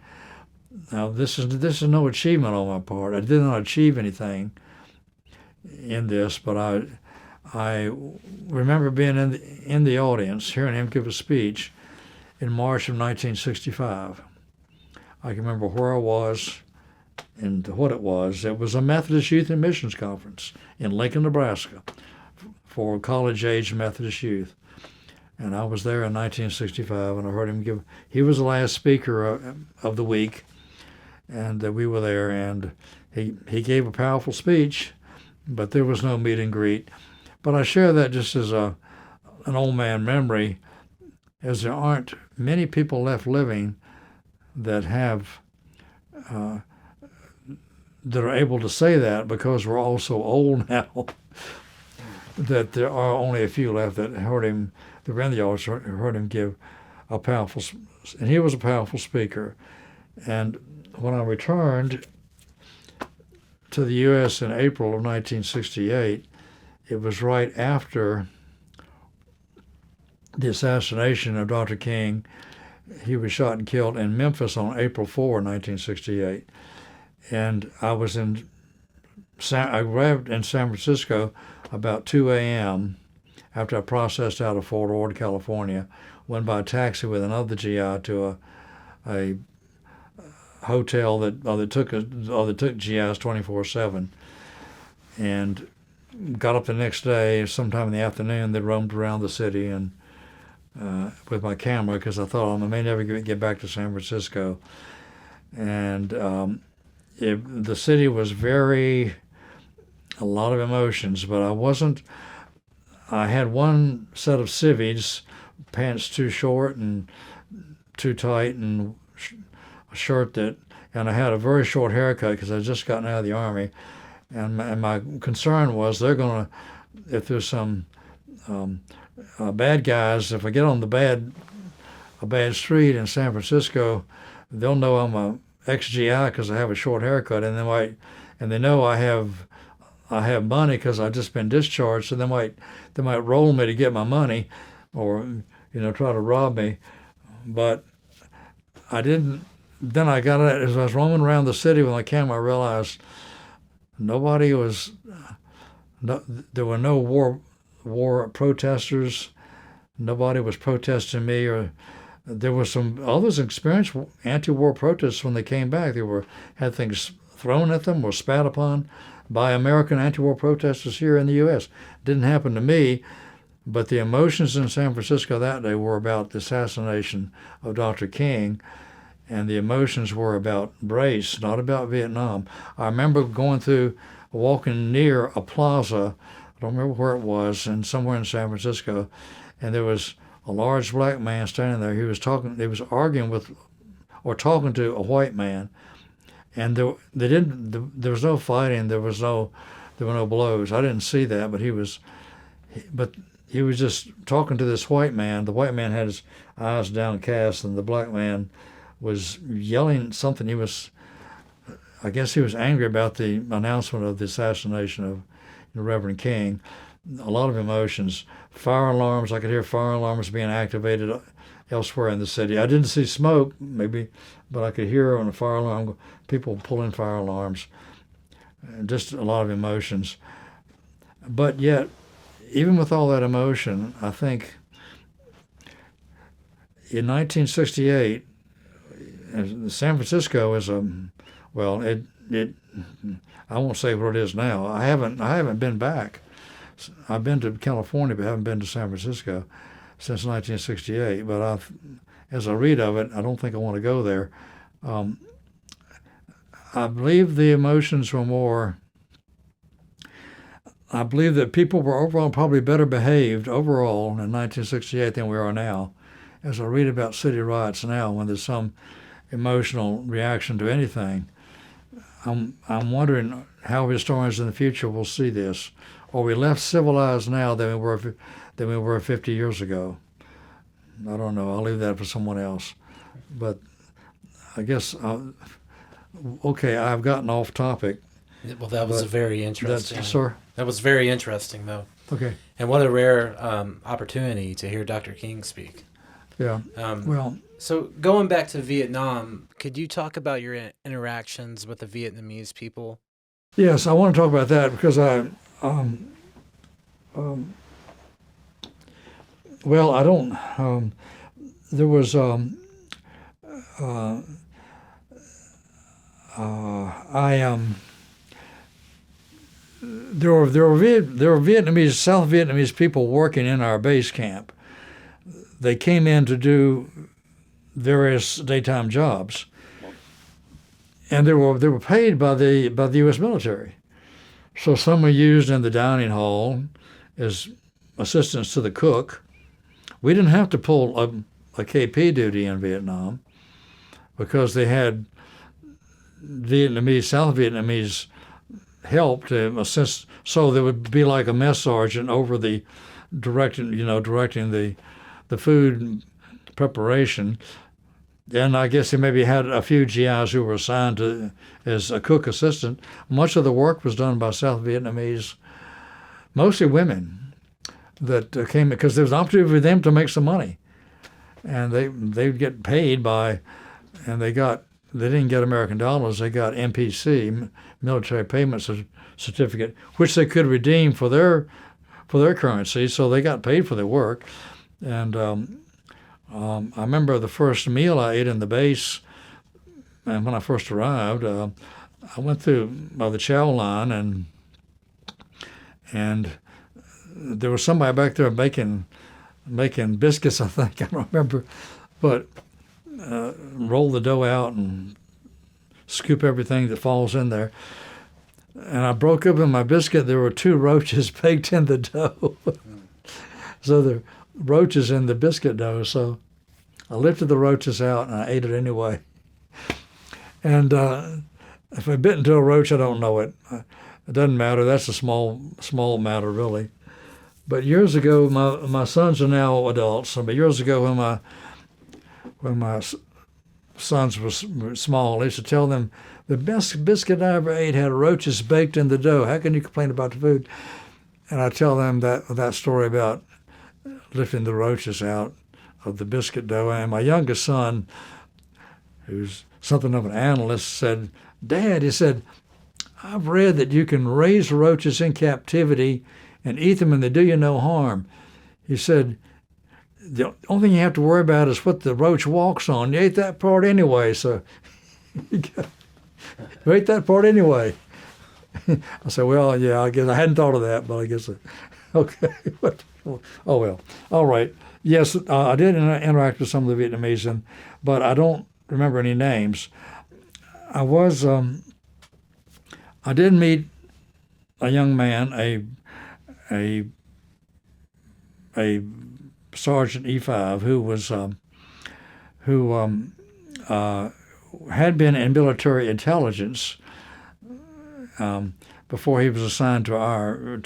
Now, this is no achievement on my part. I did not achieve anything in this, but I remember being in the audience, hearing him give a speech in March of 1965. I can remember where I was and what it was. It was a Methodist Youth and Missions Conference in Lincoln, Nebraska, for college-age Methodist youth. And I was there in 1965, and I heard him give. He was the last speaker of the week, and we were there, and he gave a powerful speech, but there was no meet and greet. But I share that just as an old man memory, as there aren't many people left living that have that are able to say that, because we're all so old now that there are only a few left that heard him. The were in the audience heard him give a powerful, and he was a powerful speaker. And when I returned to the U.S. in April of 1968, it was right after the assassination of Dr. King. He was shot and killed in Memphis on April 4, 1968. And I arrived in San Francisco about 2 a.m. after I processed out of Fort Ord, California, went by taxi with another GI to a hotel that took GIs 24/7, and got up the next day sometime in the afternoon. They roamed around the city and with my camera, because I thought I may never get back to San Francisco. And the city was a lot of emotions, but I had one set of civvies, pants too short and too tight, and a shirt and I had a very short haircut because I'd just gotten out of the Army. And my concern was if there's some bad guys, if I get on a bad street in San Francisco, they'll know I'm a ex-GI because I have a short haircut, and they know I have money because I've just been discharged, so they might roll me to get my money, or try to rob me. But I didn't. Then I got it as I was roaming around the city with my camera. I realized there were no war protesters. Nobody was protesting me, or there were some others experienced anti-war protests when they came back. They had things thrown at them or spat upon by American anti-war protesters here in the U.S. Didn't happen to me, but the emotions in San Francisco that day were about the assassination of Dr. King, and the emotions were about race, not about Vietnam. I remember walking near a plaza, I don't remember where it was, and somewhere in San Francisco, and there was a large black man standing there. He was arguing with, or talking to a white man, and there was no fighting, there were no blows. I didn't see that, but he was just talking to this white man. The white man had his eyes downcast, and the black man was yelling something. I guess he was angry about the announcement of the assassination of Reverend King. A lot of emotions. Fire alarms, I could hear fire alarms being activated elsewhere in the city. I didn't see smoke, maybe, but I could hear on a fire alarm, people pulling fire alarms. Just a lot of emotions. But yet, even with all that emotion, I think in 1968, San Francisco is I won't say what it is now. I haven't been back. I've been to California, but haven't been to San Francisco since 1968. But as I read of it, I don't think I want to go there. I believe the emotions were more. I believe that people were overall probably better behaved overall in 1968 than we are now. As I read about city riots now, when there's some emotional reaction to anything, I'm wondering how historians in the future will see this. Are we less civilized now than we were 50 years ago? I don't know. I'll leave that for someone else. But I guess okay, I've gotten off topic. Well, that was very interesting. Sir? That was very interesting, though. Okay. And what a rare opportunity to hear Dr. King speak. Yeah. So going back to Vietnam, could you talk about your interactions with the Vietnamese people? Yes, I want to talk about that because Um, well, I don't. There was. I there were Vietnamese, South Vietnamese people working in our base camp. They came in to do various daytime jobs, and they were paid by the U.S. military. So some were used in the dining hall as assistants to the cook. We didn't have to pull a KP duty in Vietnam because they had South Vietnamese help to assist. So there would be like a mess sergeant over the directing the food preparation. And I guess they maybe had a few GIs who were assigned to as a cook assistant. Much of the work was done by South Vietnamese, mostly women, that came because there was an opportunity for them to make some money, and they'd get paid by, and they didn't get American dollars. They got MPC, military payment certificate, which they could redeem for their currency. So they got paid for their work, and I remember the first meal I ate in the base, and when I first arrived, I went through by the chow line, and there was somebody back there making biscuits. I think I don't remember, but roll the dough out and scoop everything that falls in there. And I broke open my biscuit. There were 2 roaches baked in the dough. So the roaches in the biscuit dough. So I lifted the roaches out and I ate it anyway. And if I bit into a roach, I don't know it. It doesn't matter. That's a small matter, really. But years ago, my sons are now adults. But years ago, when my sons were small, I used to tell them, the best biscuit I ever ate had roaches baked in the dough. How can you complain about the food? And I tell them that story about lifting the roaches out of the biscuit dough. And my youngest son, who's something of an analyst, said, "Dad," he said, "I've read that you can raise roaches in captivity and eat them and they do you no harm." He said, "The only thing you have to worry about is what the roach walks on. You ate that part anyway, so you ate that part anyway." I said, "Well, yeah, I guess I hadn't thought of that, but I guess okay." Oh well, all right. Yes, I did interact with some of the Vietnamese, but I don't remember any names. I did meet a young man, a Sergeant E5 who had been in military intelligence before he was assigned to our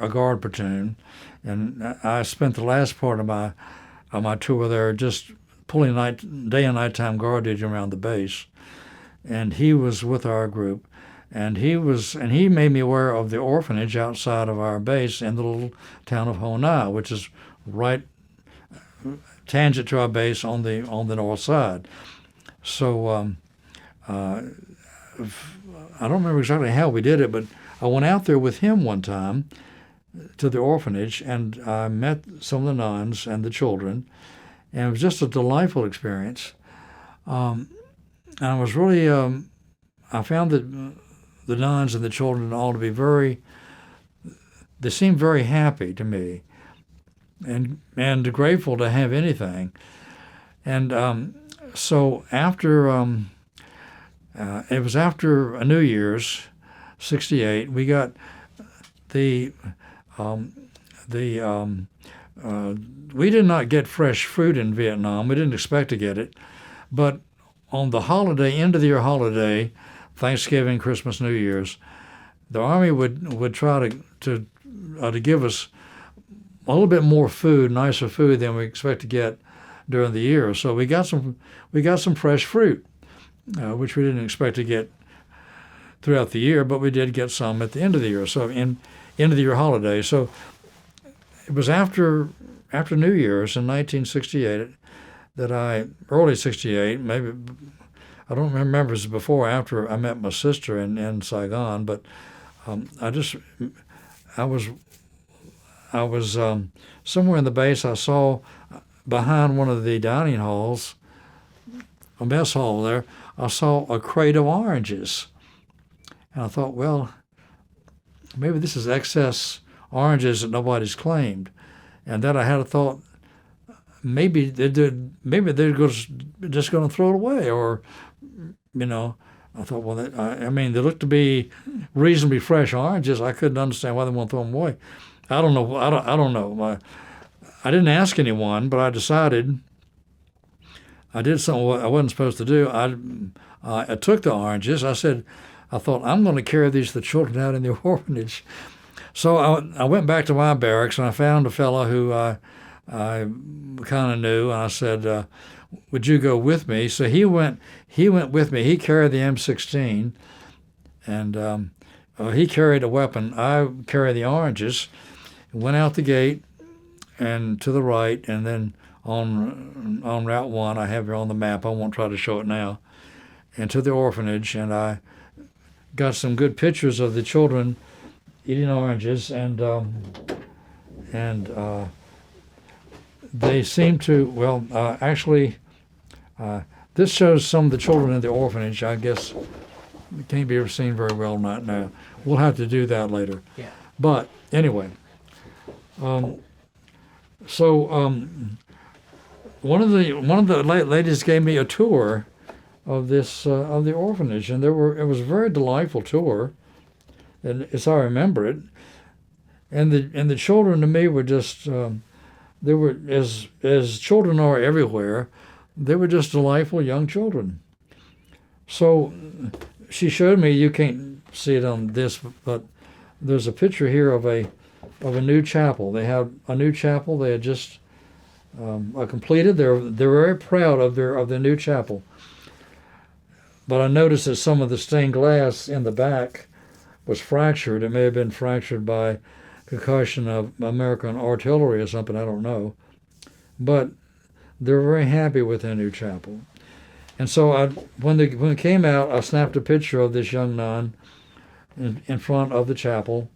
guard platoon, and I spent the last part of my tour there just pulling day and nighttime guard duty around the base, and he was with our group. And he made me aware of the orphanage outside of our base in the little town of Ho Nha, which is right tangent to our base on the north side. So I don't remember exactly how we did it, but I went out there with him one time to the orphanage, and I met some of the nuns and the children, and it was just a delightful experience. And I was really I found that the nuns and the children all to be they seemed very happy to me, and grateful to have anything. And so after it was after New Year's '68, we got we did not get fresh fruit in Vietnam. We didn't expect to get it, but on the end of the year holiday, Thanksgiving, Christmas, New Year's, the Army would try to give us a little bit more food, nicer food than we expect to get during the year. So we got some fresh fruit, which we didn't expect to get throughout the year, but we did get some at the end of the year. So end of the year holiday. So it was after New Year's in 1968 early '68, maybe. I don't remember if it was before or after I met my sister in Saigon, but I just I was somewhere in the base. I saw behind one of the dining halls, a mess hall there. I saw a crate of oranges, and I thought, well, maybe this is excess oranges that nobody's claimed. And then I had a thought, maybe they're just going to throw it away, or I thought, well, I mean, they look to be reasonably fresh oranges. I couldn't understand why they want to throw them away. I don't know. I don't know. I didn't ask anyone, but I decided I did something I wasn't supposed to do. I took the oranges. I thought, I'm going to carry these to the children out in the orphanage. So I went back to my barracks, and I found a fellow who I kind of knew, and I said, would you go with me? So he went with me. He carried the M16, and he carried a weapon. I carried the oranges, went out the gate and to the right, and then on Route 1, I have it on the map. I won't try to show it now, and to the orphanage, and I got some good pictures of the children eating oranges, and they seem to, actually, this shows some of the children in the orphanage. I guess it can't be seen very well right now. We'll have to do that later. Yeah. But anyway, one of the ladies gave me a tour of this of the orphanage, and it was a very delightful tour, and as I remember it, and the children to me were just they were, as children are everywhere, they were just delightful young children. So she showed me, you can't see it on this, but there's a picture here of a new chapel. They have a new chapel. They had just completed. They're very proud of their new chapel. But I noticed that some of the stained glass in the back was fractured. It may have been fractured by concussion of American artillery or something, I don't know. But they're very happy with their new chapel. And so when it came out, I snapped a picture of this young nun in front of the chapel,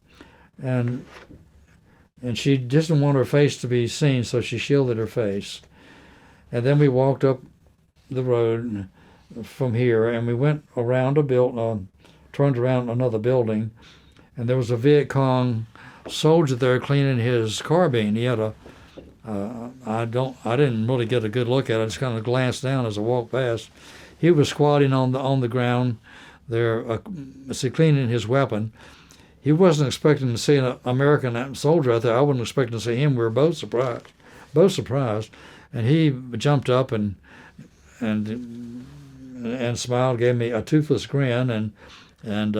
and she didn't want her face to be seen, so she shielded her face. And then we walked up the road from here, and we went around turned around another building, and there was a Viet Cong soldier there cleaning his carbine. He had I didn't really get a good look at it. I just kind of glanced down as I walked past. He was squatting on the ground there, cleaning his weapon. He wasn't expecting to see an American soldier out there. I wasn't expecting to see him. We were both surprised. And he jumped up and smiled, gave me a toothless grin, and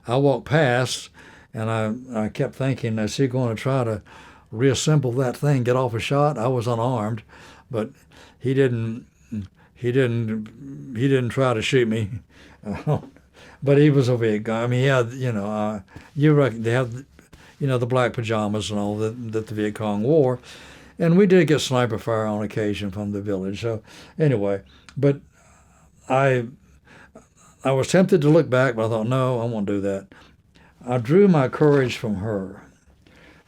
I walked past, and I kept thinking, is he going to try to reassemble that thing, get off a shot? I was unarmed, but he didn't try to shoot me. But he was a big guy. I mean, he had, they have, the black pajamas and all that the Viet Cong wore. And we did get sniper fire on occasion from the village. So anyway, but I was tempted to look back, but I thought, no, I won't do that. I drew my courage from her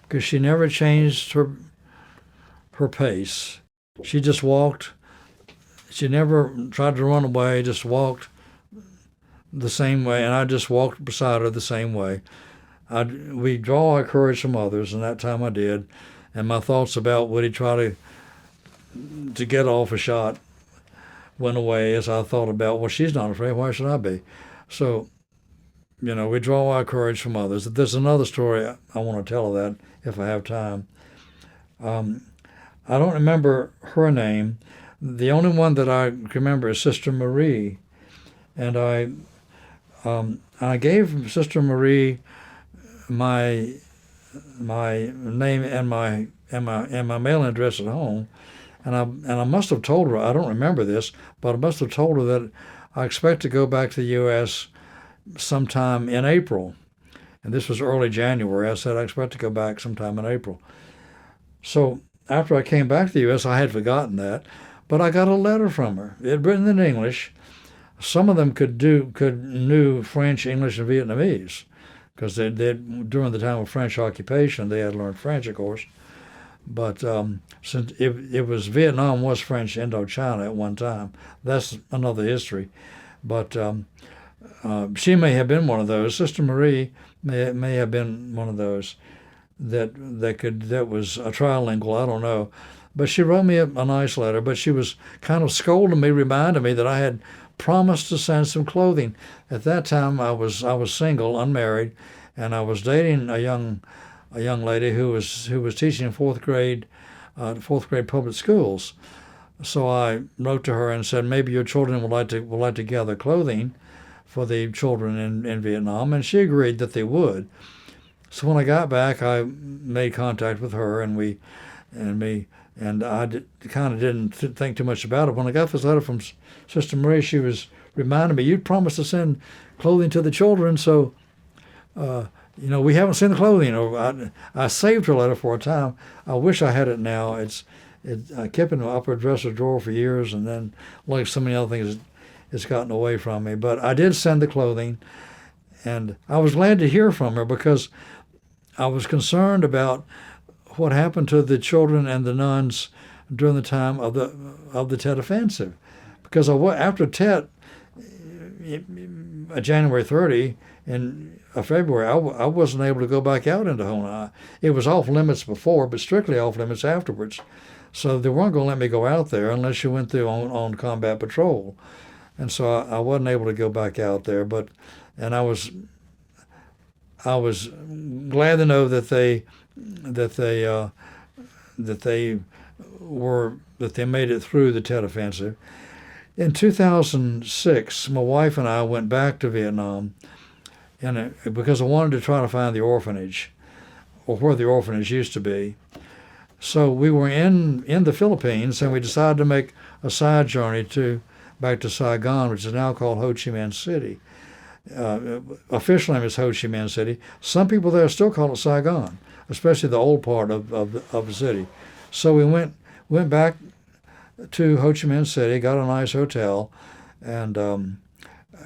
because she never changed her pace. She just walked. She never tried to run away, just walked the same way, and I just walked beside her the same way. We draw our courage from others, and that time I did. And my thoughts about would he try to get off a shot went away as I thought about, well, she's not afraid, why should I be? So, we draw our courage from others. There's another story I want to tell of that if I have time. I don't remember her name. The only one that I remember is Sister Marie. And I gave Sister Marie my name and my mailing address at home, and I must have told her, I don't remember this, but I must have told her that I expect to go back to the U.S. sometime in April, and this was early January. I said I expect to go back sometime in April. So after I came back to the U.S., I had forgotten that, but I got a letter from her. It had written in English. Some of them knew French, English, and Vietnamese, because during the time of French occupation, they had learned French, of course. But since it was Vietnam was French Indochina at one time, that's another history. But she may have been one of those. Sister Marie may have been one of those that was a trilingual. I don't know, but she wrote me a nice letter. But she was kind of scolding me, reminding me that I had promised to send some clothing. At that time, I was single, unmarried, and I was dating a young lady who was teaching in fourth grade public schools. So I wrote to her and said, maybe your children would like to gather clothing for the children in Vietnam, and she agreed that they would. So when I got back, I made contact with her, and I kind of didn't think too much about it. When I got this letter from Sister Marie, she was reminding me, you promised to send clothing to the children, so we haven't seen the clothing. Or I saved her letter for a time. I wish I had it now. I kept it in the upper dresser drawer for years, and then, like so many other things, it's gotten away from me. But I did send the clothing, and I was glad to hear from her because I was concerned about what happened to the children and the nuns during the time of the Tet Offensive, because after Tet, January 30 in February, I wasn't able to go back out into Ho Chi. It was off limits before, but strictly off limits afterwards. So they weren't going to let me go out there unless you went through on combat patrol, and so I wasn't able to go back out there. And I was glad to know that they made it through the Tet Offensive. In 2006, my wife and I went back to Vietnam, because I wanted to try to find the orphanage, or where the orphanage used to be. So we were in the Philippines, and we decided to make a side journey back to Saigon, which is now called Ho Chi Minh City. Official name is Ho Chi Minh City. Some people there still call it Saigon, especially the old part of the city. So we went back to Ho Chi Minh City, got a nice hotel, and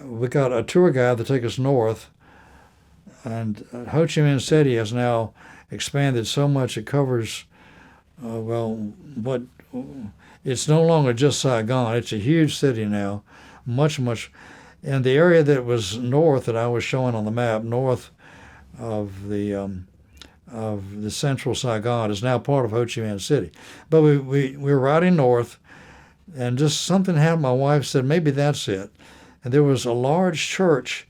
we got a tour guide to take us north. And Ho Chi Minh City has now expanded so much it covers, it's no longer just Saigon. It's a huge city now, much. And the area that was north that I was showing on the map, north of the central Saigon, is now part of Ho Chi Minh City. But we were riding north, and just something happened. My wife said, maybe that's it. And there was a large church,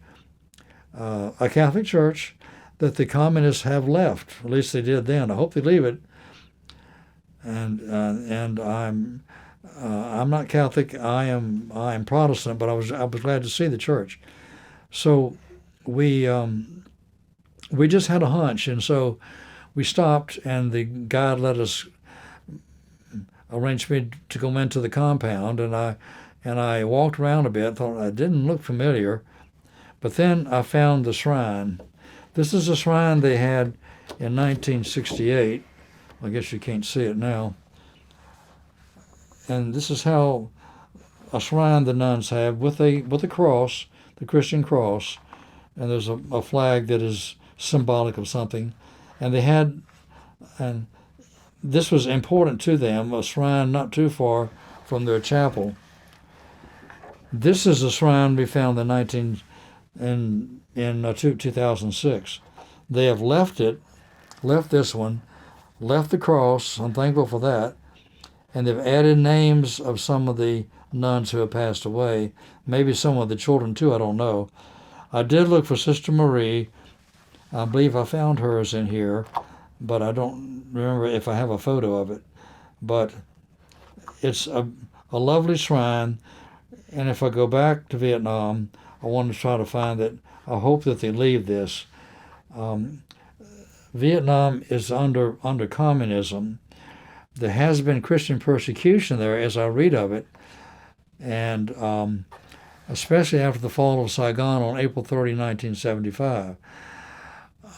a Catholic church, that the communists have left. At least they did then. I hope they leave it. And I'm not Catholic. I am Protestant, but I was glad to see the church. So we just had a hunch, and so we stopped, and the guide let us arrange me to go into the compound, and I walked around a bit. Thought it didn't look familiar, but then I found the shrine. This is a shrine they had in 1968. I guess you can't see it now. And this is how a shrine the nuns have with a cross, the Christian cross, and there's a flag that is symbolic of something. And this was important to them, a shrine not too far from their chapel. This is a shrine we found in 2006. They have left this one, left the cross. I'm thankful for that. And they've added names of some of the nuns who have passed away. Maybe some of the children too, I don't know. I did look for Sister Marie. I believe I found hers in here, but I don't remember if I have a photo of it. But it's a lovely shrine, and if I go back to Vietnam, I want to try to find it. I hope that they leave this. Vietnam is under communism. There has been Christian persecution there, as I read of it, and especially after the fall of Saigon on April 30, 1975.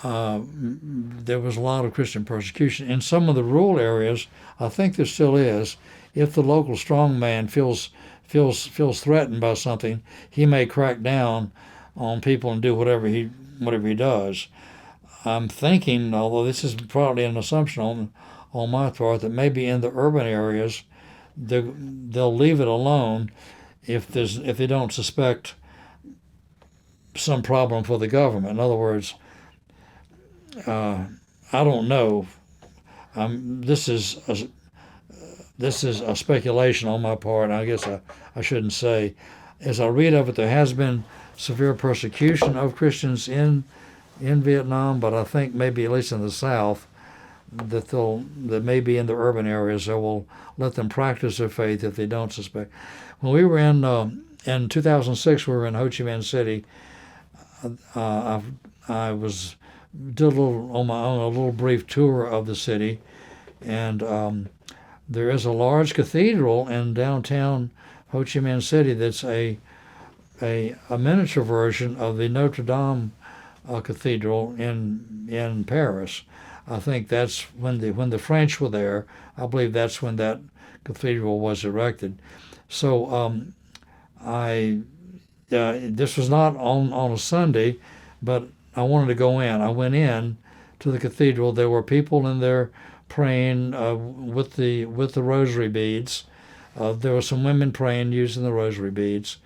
There was a lot of Christian persecution. In some of the rural areas, I think there still is. If the local strongman feels threatened by something, he may crack down on people and do whatever he does. I'm thinking, although this is probably an assumption on my part, that maybe in the urban areas they'll leave it alone if they don't suspect some problem for the government. In other words, I don't know. This is a speculation on my part. I guess I shouldn't say. As I read of it, there has been severe persecution of Christians in Vietnam, but I think maybe at least in the South, that maybe in the urban areas they will let them practice their faith if they don't suspect. When we were in 2006, we were in Ho Chi Minh City. I did a little on my own, a little brief tour of the city, and there is a large cathedral in downtown Ho Chi Minh City that's a miniature version of the Notre Dame cathedral in Paris. I think that's when the French were there. I believe that's when that cathedral was erected. So this was not on a Sunday, but I wanted to go in. I went in to the cathedral. There were people in there praying with the rosary beads. There were some women praying using the rosary beads,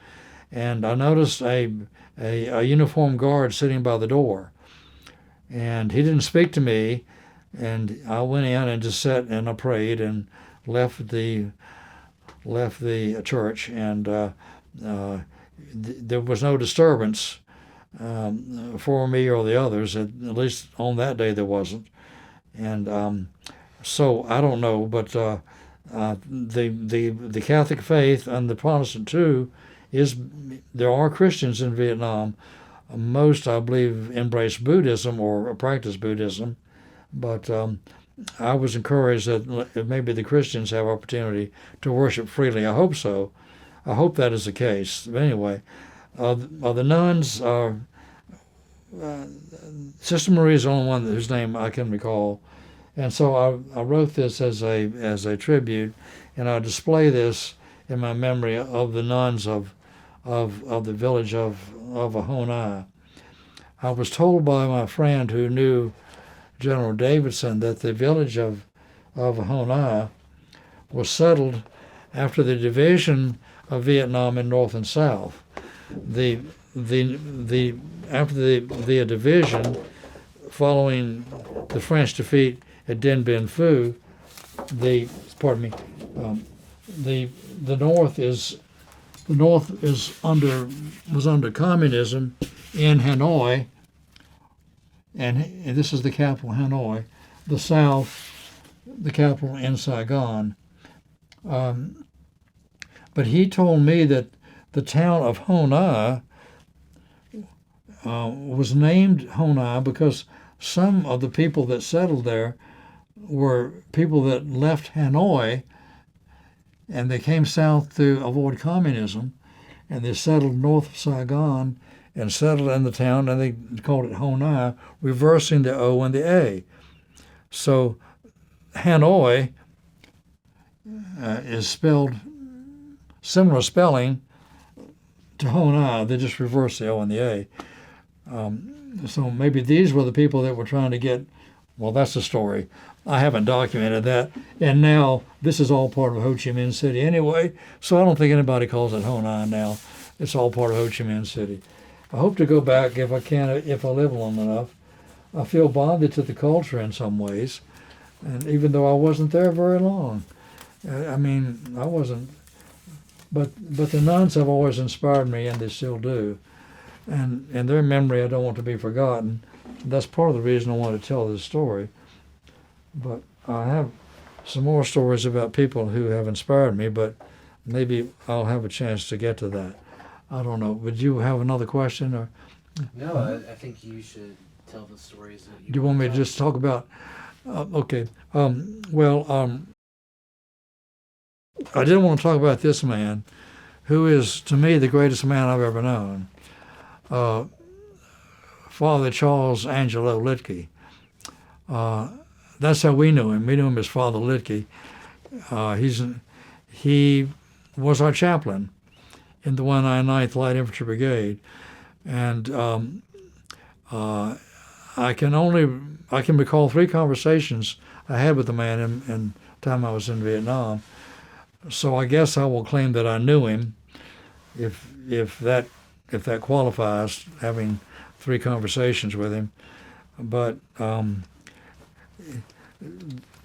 and I noticed a uniformed guard sitting by the door, and he didn't speak to me. And I went in and just sat and I prayed and left the church, and there was no disturbance for me or the others. At least on that day there wasn't. And so I don't know, but the Catholic faith and the Protestant too there are Christians in Vietnam. Most, I believe, embrace Buddhism or practice Buddhism, but I was encouraged that maybe the Christians have opportunity to worship freely. I hope so. I hope that is the case. But anyway, the nuns, Sister Marie is the only one whose name I can recall, and so I wrote this as a tribute, and I display this in my memory of the nuns of the village of Ho Nai. I was told by my friend who knew General Davidson that the village of Ho Nai was settled after the division of Vietnam in North and South. After the division, following the French defeat at Dien Bien Phu, the North was under communism in Hanoi, and this is the capital, Hanoi. The South, the capital in Saigon. But he told me that the town of Ho Nai was named Ho Nai because some of the people that settled there were people that left Hanoi and they came south to avoid communism, and they settled north of Saigon and settled in the town, and they called it Ho Nai, reversing the O and the A. So Hanoi is spelled similar spelling to Ho Nai. They just reversed the O and the A. So maybe these were the people that were trying to get, well, that's the story. I haven't documented that. And now this is all part of Ho Chi Minh City anyway, so I don't think anybody calls it Ho Nai now. It's all part of Ho Chi Minh City. I hope to go back if I can, if I live long enough. I feel bonded to the culture in some ways, and even though I wasn't there very long. I wasn't, but the nuns have always inspired me, and they still do. And their memory I don't want to be forgotten. That's part of the reason I want to tell this story. But I have some more stories about people who have inspired me, but maybe I'll have a chance to get to that. I don't know. Would you have another question? Or No, I think you should tell the stories that you do you want me to just talk about? Okay. I did want to talk about this man, who is, to me, the greatest man I've ever known. Father Charles Angelo Litke. That's how we knew him. We knew him as Father Litke. He was our chaplain in the 199th Light Infantry Brigade, And I can recall 3 conversations I had with the man in time I was in Vietnam. So I guess I will claim that I knew him, if that qualifies, having 3 conversations with him. But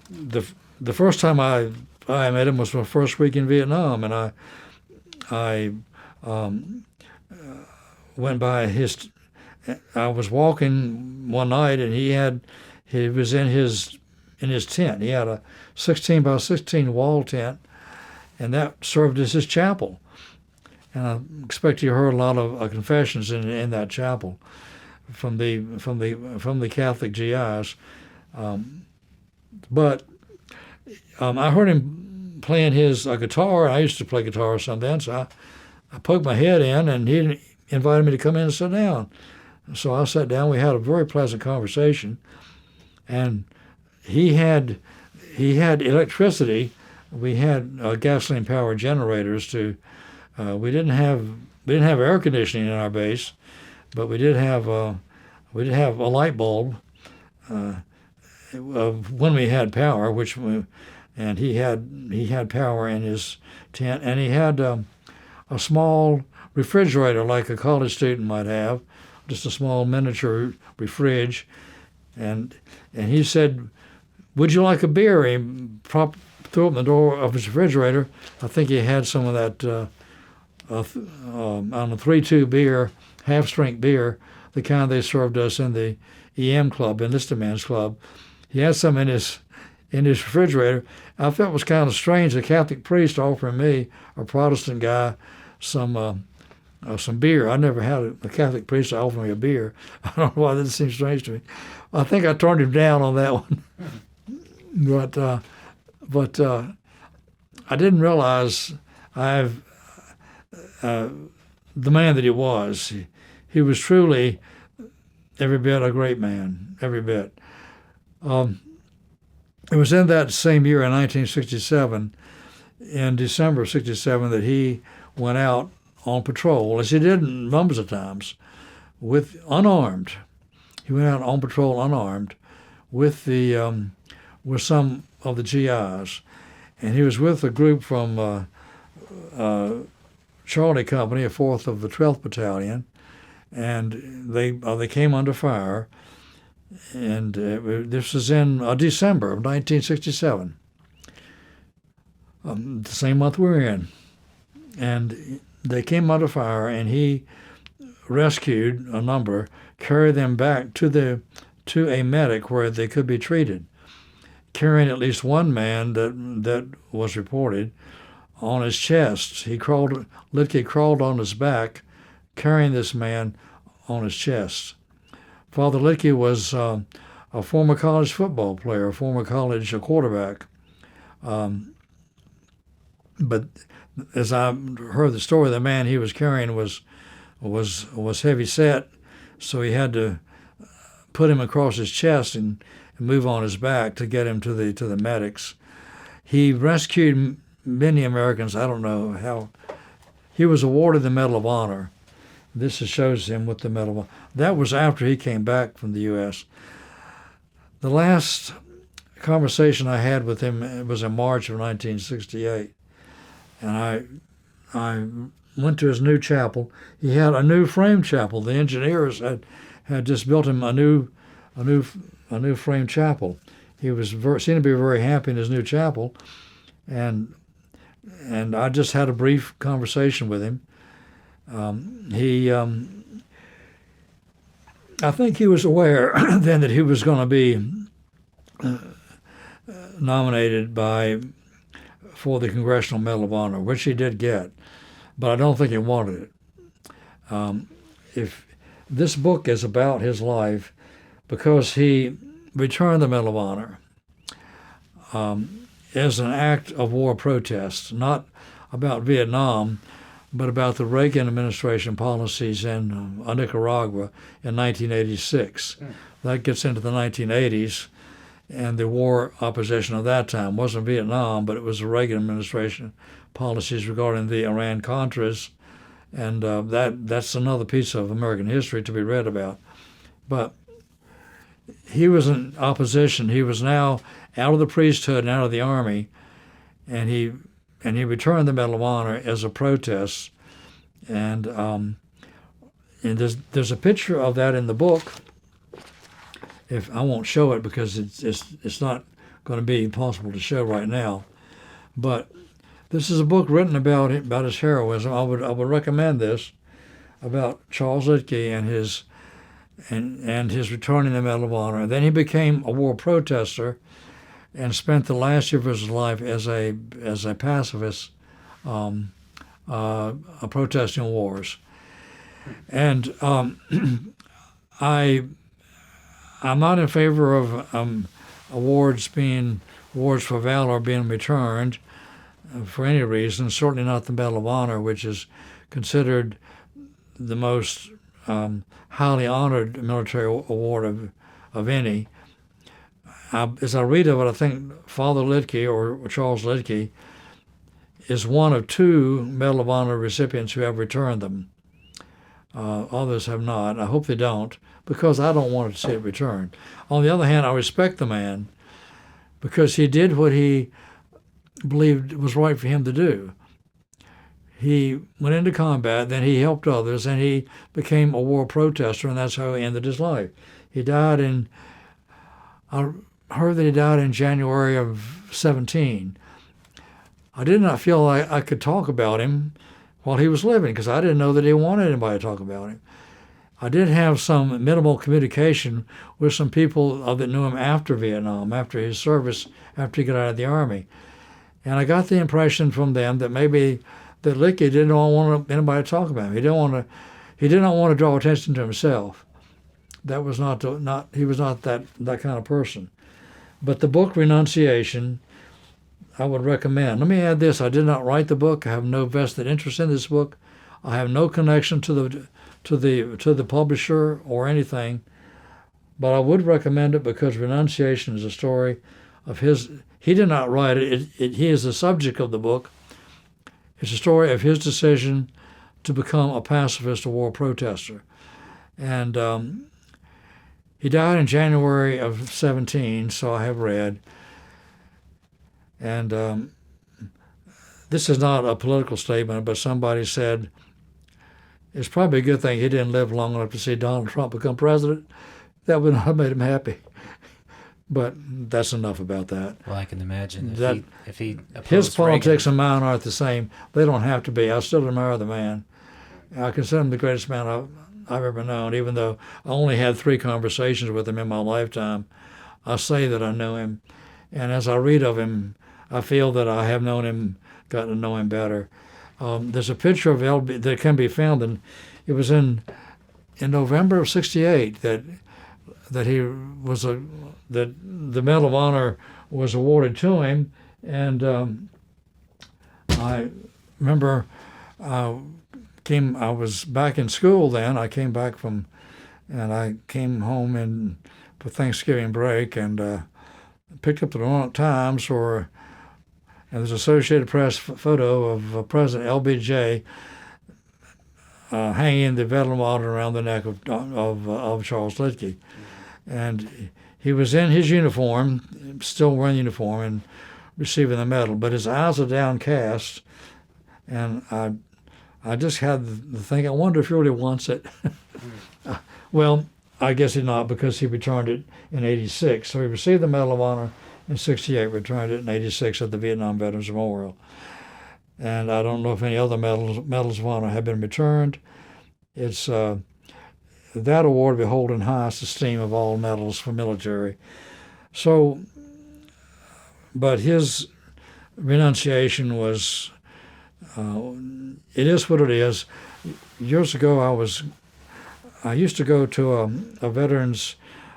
the first time I met him was my first week in Vietnam, and I went by his. I was walking one night, and he was in his tent. He had a 16 by 16 wall tent, and that served as his chapel. And I expect you heard a lot of confessions in that chapel from the Catholic GIs. But I heard him playing his guitar. I used to play guitar or something, so I poked my head in, and he invited me to come in and sit down. So I sat down. We had a very pleasant conversation, and he had electricity. We had gasoline powered generators to. We didn't have air conditioning in our base, but we did have a light bulb when we had power, and he had power in his tent, and he had a small refrigerator like a college student might have, just a small miniature fridge, and he said, "Would you like a beer?" He threw open the door of his refrigerator. I think he had some of that on a 3-2 beer, half-strength beer, the kind they served us in the EM club, enlisted men's club. He had some in his refrigerator. I felt it was kind of strange, a Catholic priest offering me, a Protestant guy, some beer. I never had a Catholic priest offer me a beer. I don't know why that seems strange to me. I think I turned him down on that one. but I didn't realize the man that he was. He was truly every bit a great man, every bit. It was in that same year, in 1967, in December of 67, that he went out on patrol, as he did numbers of times, unarmed. He went out on patrol unarmed with some of the GIs, and he was with a group from Charlie Company, a 4th of the 12th Battalion, and they came under fire. And this was in December of 1967, the same month we were in. And they came under fire, and he rescued a number, carried them back to a medic where they could be treated, carrying at least one man that was reported on his chest. Litke crawled on his back, carrying this man on his chest. Father Litke was a former college football player, a former college quarterback. But as I heard the story, the man he was carrying was heavy set, so he had to put him across his chest and move on his back to get him to the medics. He rescued many Americans. I don't know how. He was awarded the Medal of Honor. This shows him with the Medal of Honor. That was after he came back from the U.S. The last conversation I had with him was in March of 1968, and I went to his new chapel. He had a new frame chapel. The engineers had just built him a new frame chapel. He seemed to be very happy in his new chapel, and I just had a brief conversation with him. I think he was aware then that he was going to be nominated for the Congressional Medal of Honor, which he did get, but I don't think he wanted it. If this book is about his life, because he returned the Medal of Honor as an act of war protest, not about Vietnam, but about the Reagan administration policies in Nicaragua in 1986. That gets into the 1980s, and the war opposition of that time wasn't Vietnam, but it was the Reagan administration policies regarding the Iran-Contras and that's another piece of American history to be read about. But he was in opposition. He was now out of the priesthood and out of the army, and he returned the Medal of Honor as a protest. And there's a picture of that in the book. If I won't show it because it's not going to be possible to show right now, but this is a book written about his heroism. I would recommend this, about Charles Lidke and his returning the Medal of Honor. Then he became a war protester, and spent the last year of his life as a pacifist, protesting wars. And I'm not in favor of awards for valor being returned for any reason. Certainly not the Medal of Honor, which is considered the most highly honored military award of any. As I read of it, I think Father Lidke, or Charles Lidke, is one of two Medal of Honor recipients who have returned them. Others have not. I hope they don't, because I don't want to see it returned. On the other hand, I respect the man because he did what he believed was right for him to do. He went into combat, then he helped others, and he became a war protester, and that's how he ended his life. I heard that he died in January of 17. I did not feel like I could talk about him while he was living because I didn't know that he wanted anybody to talk about him. I did have some minimal communication with some people that knew him after Vietnam, after his service, after he got out of the Army. And I got the impression from them that maybe that Lidke didn't want anybody to talk about him. He did not want to draw attention to himself. That was he was not that kind of person. But the book Renunciation, I would recommend. Let me add this: I did not write the book. I have no vested interest in this book. I have no connection to the publisher or anything. But I would recommend it because Renunciation is a story of his. He did not write it. He is the subject of the book. It's a story of his decision to become a pacifist, a war protester. And he died in January of 17, so I have read. And this is not a political statement, but somebody said it's probably a good thing he didn't live long enough to see Donald Trump become president. That would not have made him happy. But that's enough about that. Well, I can imagine if he his opposed politics Reagan. and mine aren't the same. They don't have to be. I still admire the man. I consider him the greatest man I've ever known, even though I only had 3 conversations with him in my lifetime. I say that I know him. And as I read of him, I feel that I have gotten to know him better. There's a picture of LB that can be found, and it was in November of '68 that the Medal of Honor was awarded to him, and I remember I was back in school then. I came back and I came home for Thanksgiving break and picked up the New York Times, and there's an Associated Press photo of President LBJ hanging the Medal of Honor around the neck of Charles Lidke. And he was in his uniform, still wearing uniform, and receiving the medal, but his eyes are downcast, and I just had the thing, I wonder if he really wants it. Well, I guess he not, because he returned it in '86. So he received the Medal of Honor in '68, returned it in '86 at the Vietnam Veterans Memorial. And I don't know if any other medals of honor have been returned. It's that award we hold in highest esteem of all medals for military. So, but his renunciation was, it is what it is. Years ago, I used to go to a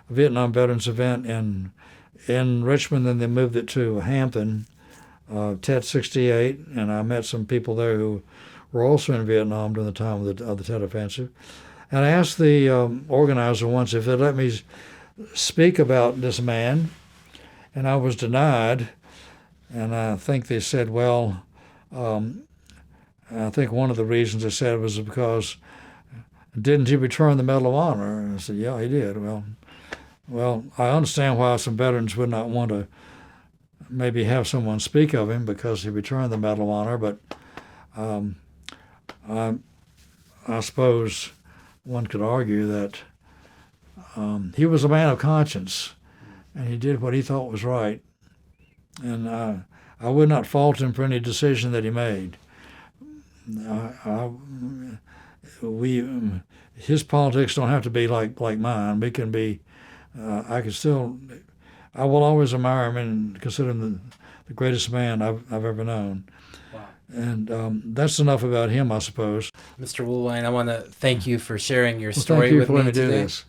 Vietnam veterans event in Richmond, and they moved it to Hampton, Tet 68, and I met some people there who were also in Vietnam during the time of the Tet Offensive. And I asked the organizer once if they'd let me speak about this man, and I was denied. And I think they said, well, I think one of the reasons they said was because, didn't he return the Medal of Honor? And I said, yeah, he did. Well, I understand why some veterans would not want to maybe have someone speak of him because he returned the Medal of Honor, but I suppose one could argue that he was a man of conscience, and he did what he thought was right. And I would not fault him for any decision that he made. His politics don't have to be like mine. We can be. I will always admire him and consider him the greatest man I've ever known. Wow. And that's enough about him, I suppose. Mr. Woolwine, I want to thank you for sharing your Well, story thank you with for me letting me do today. this.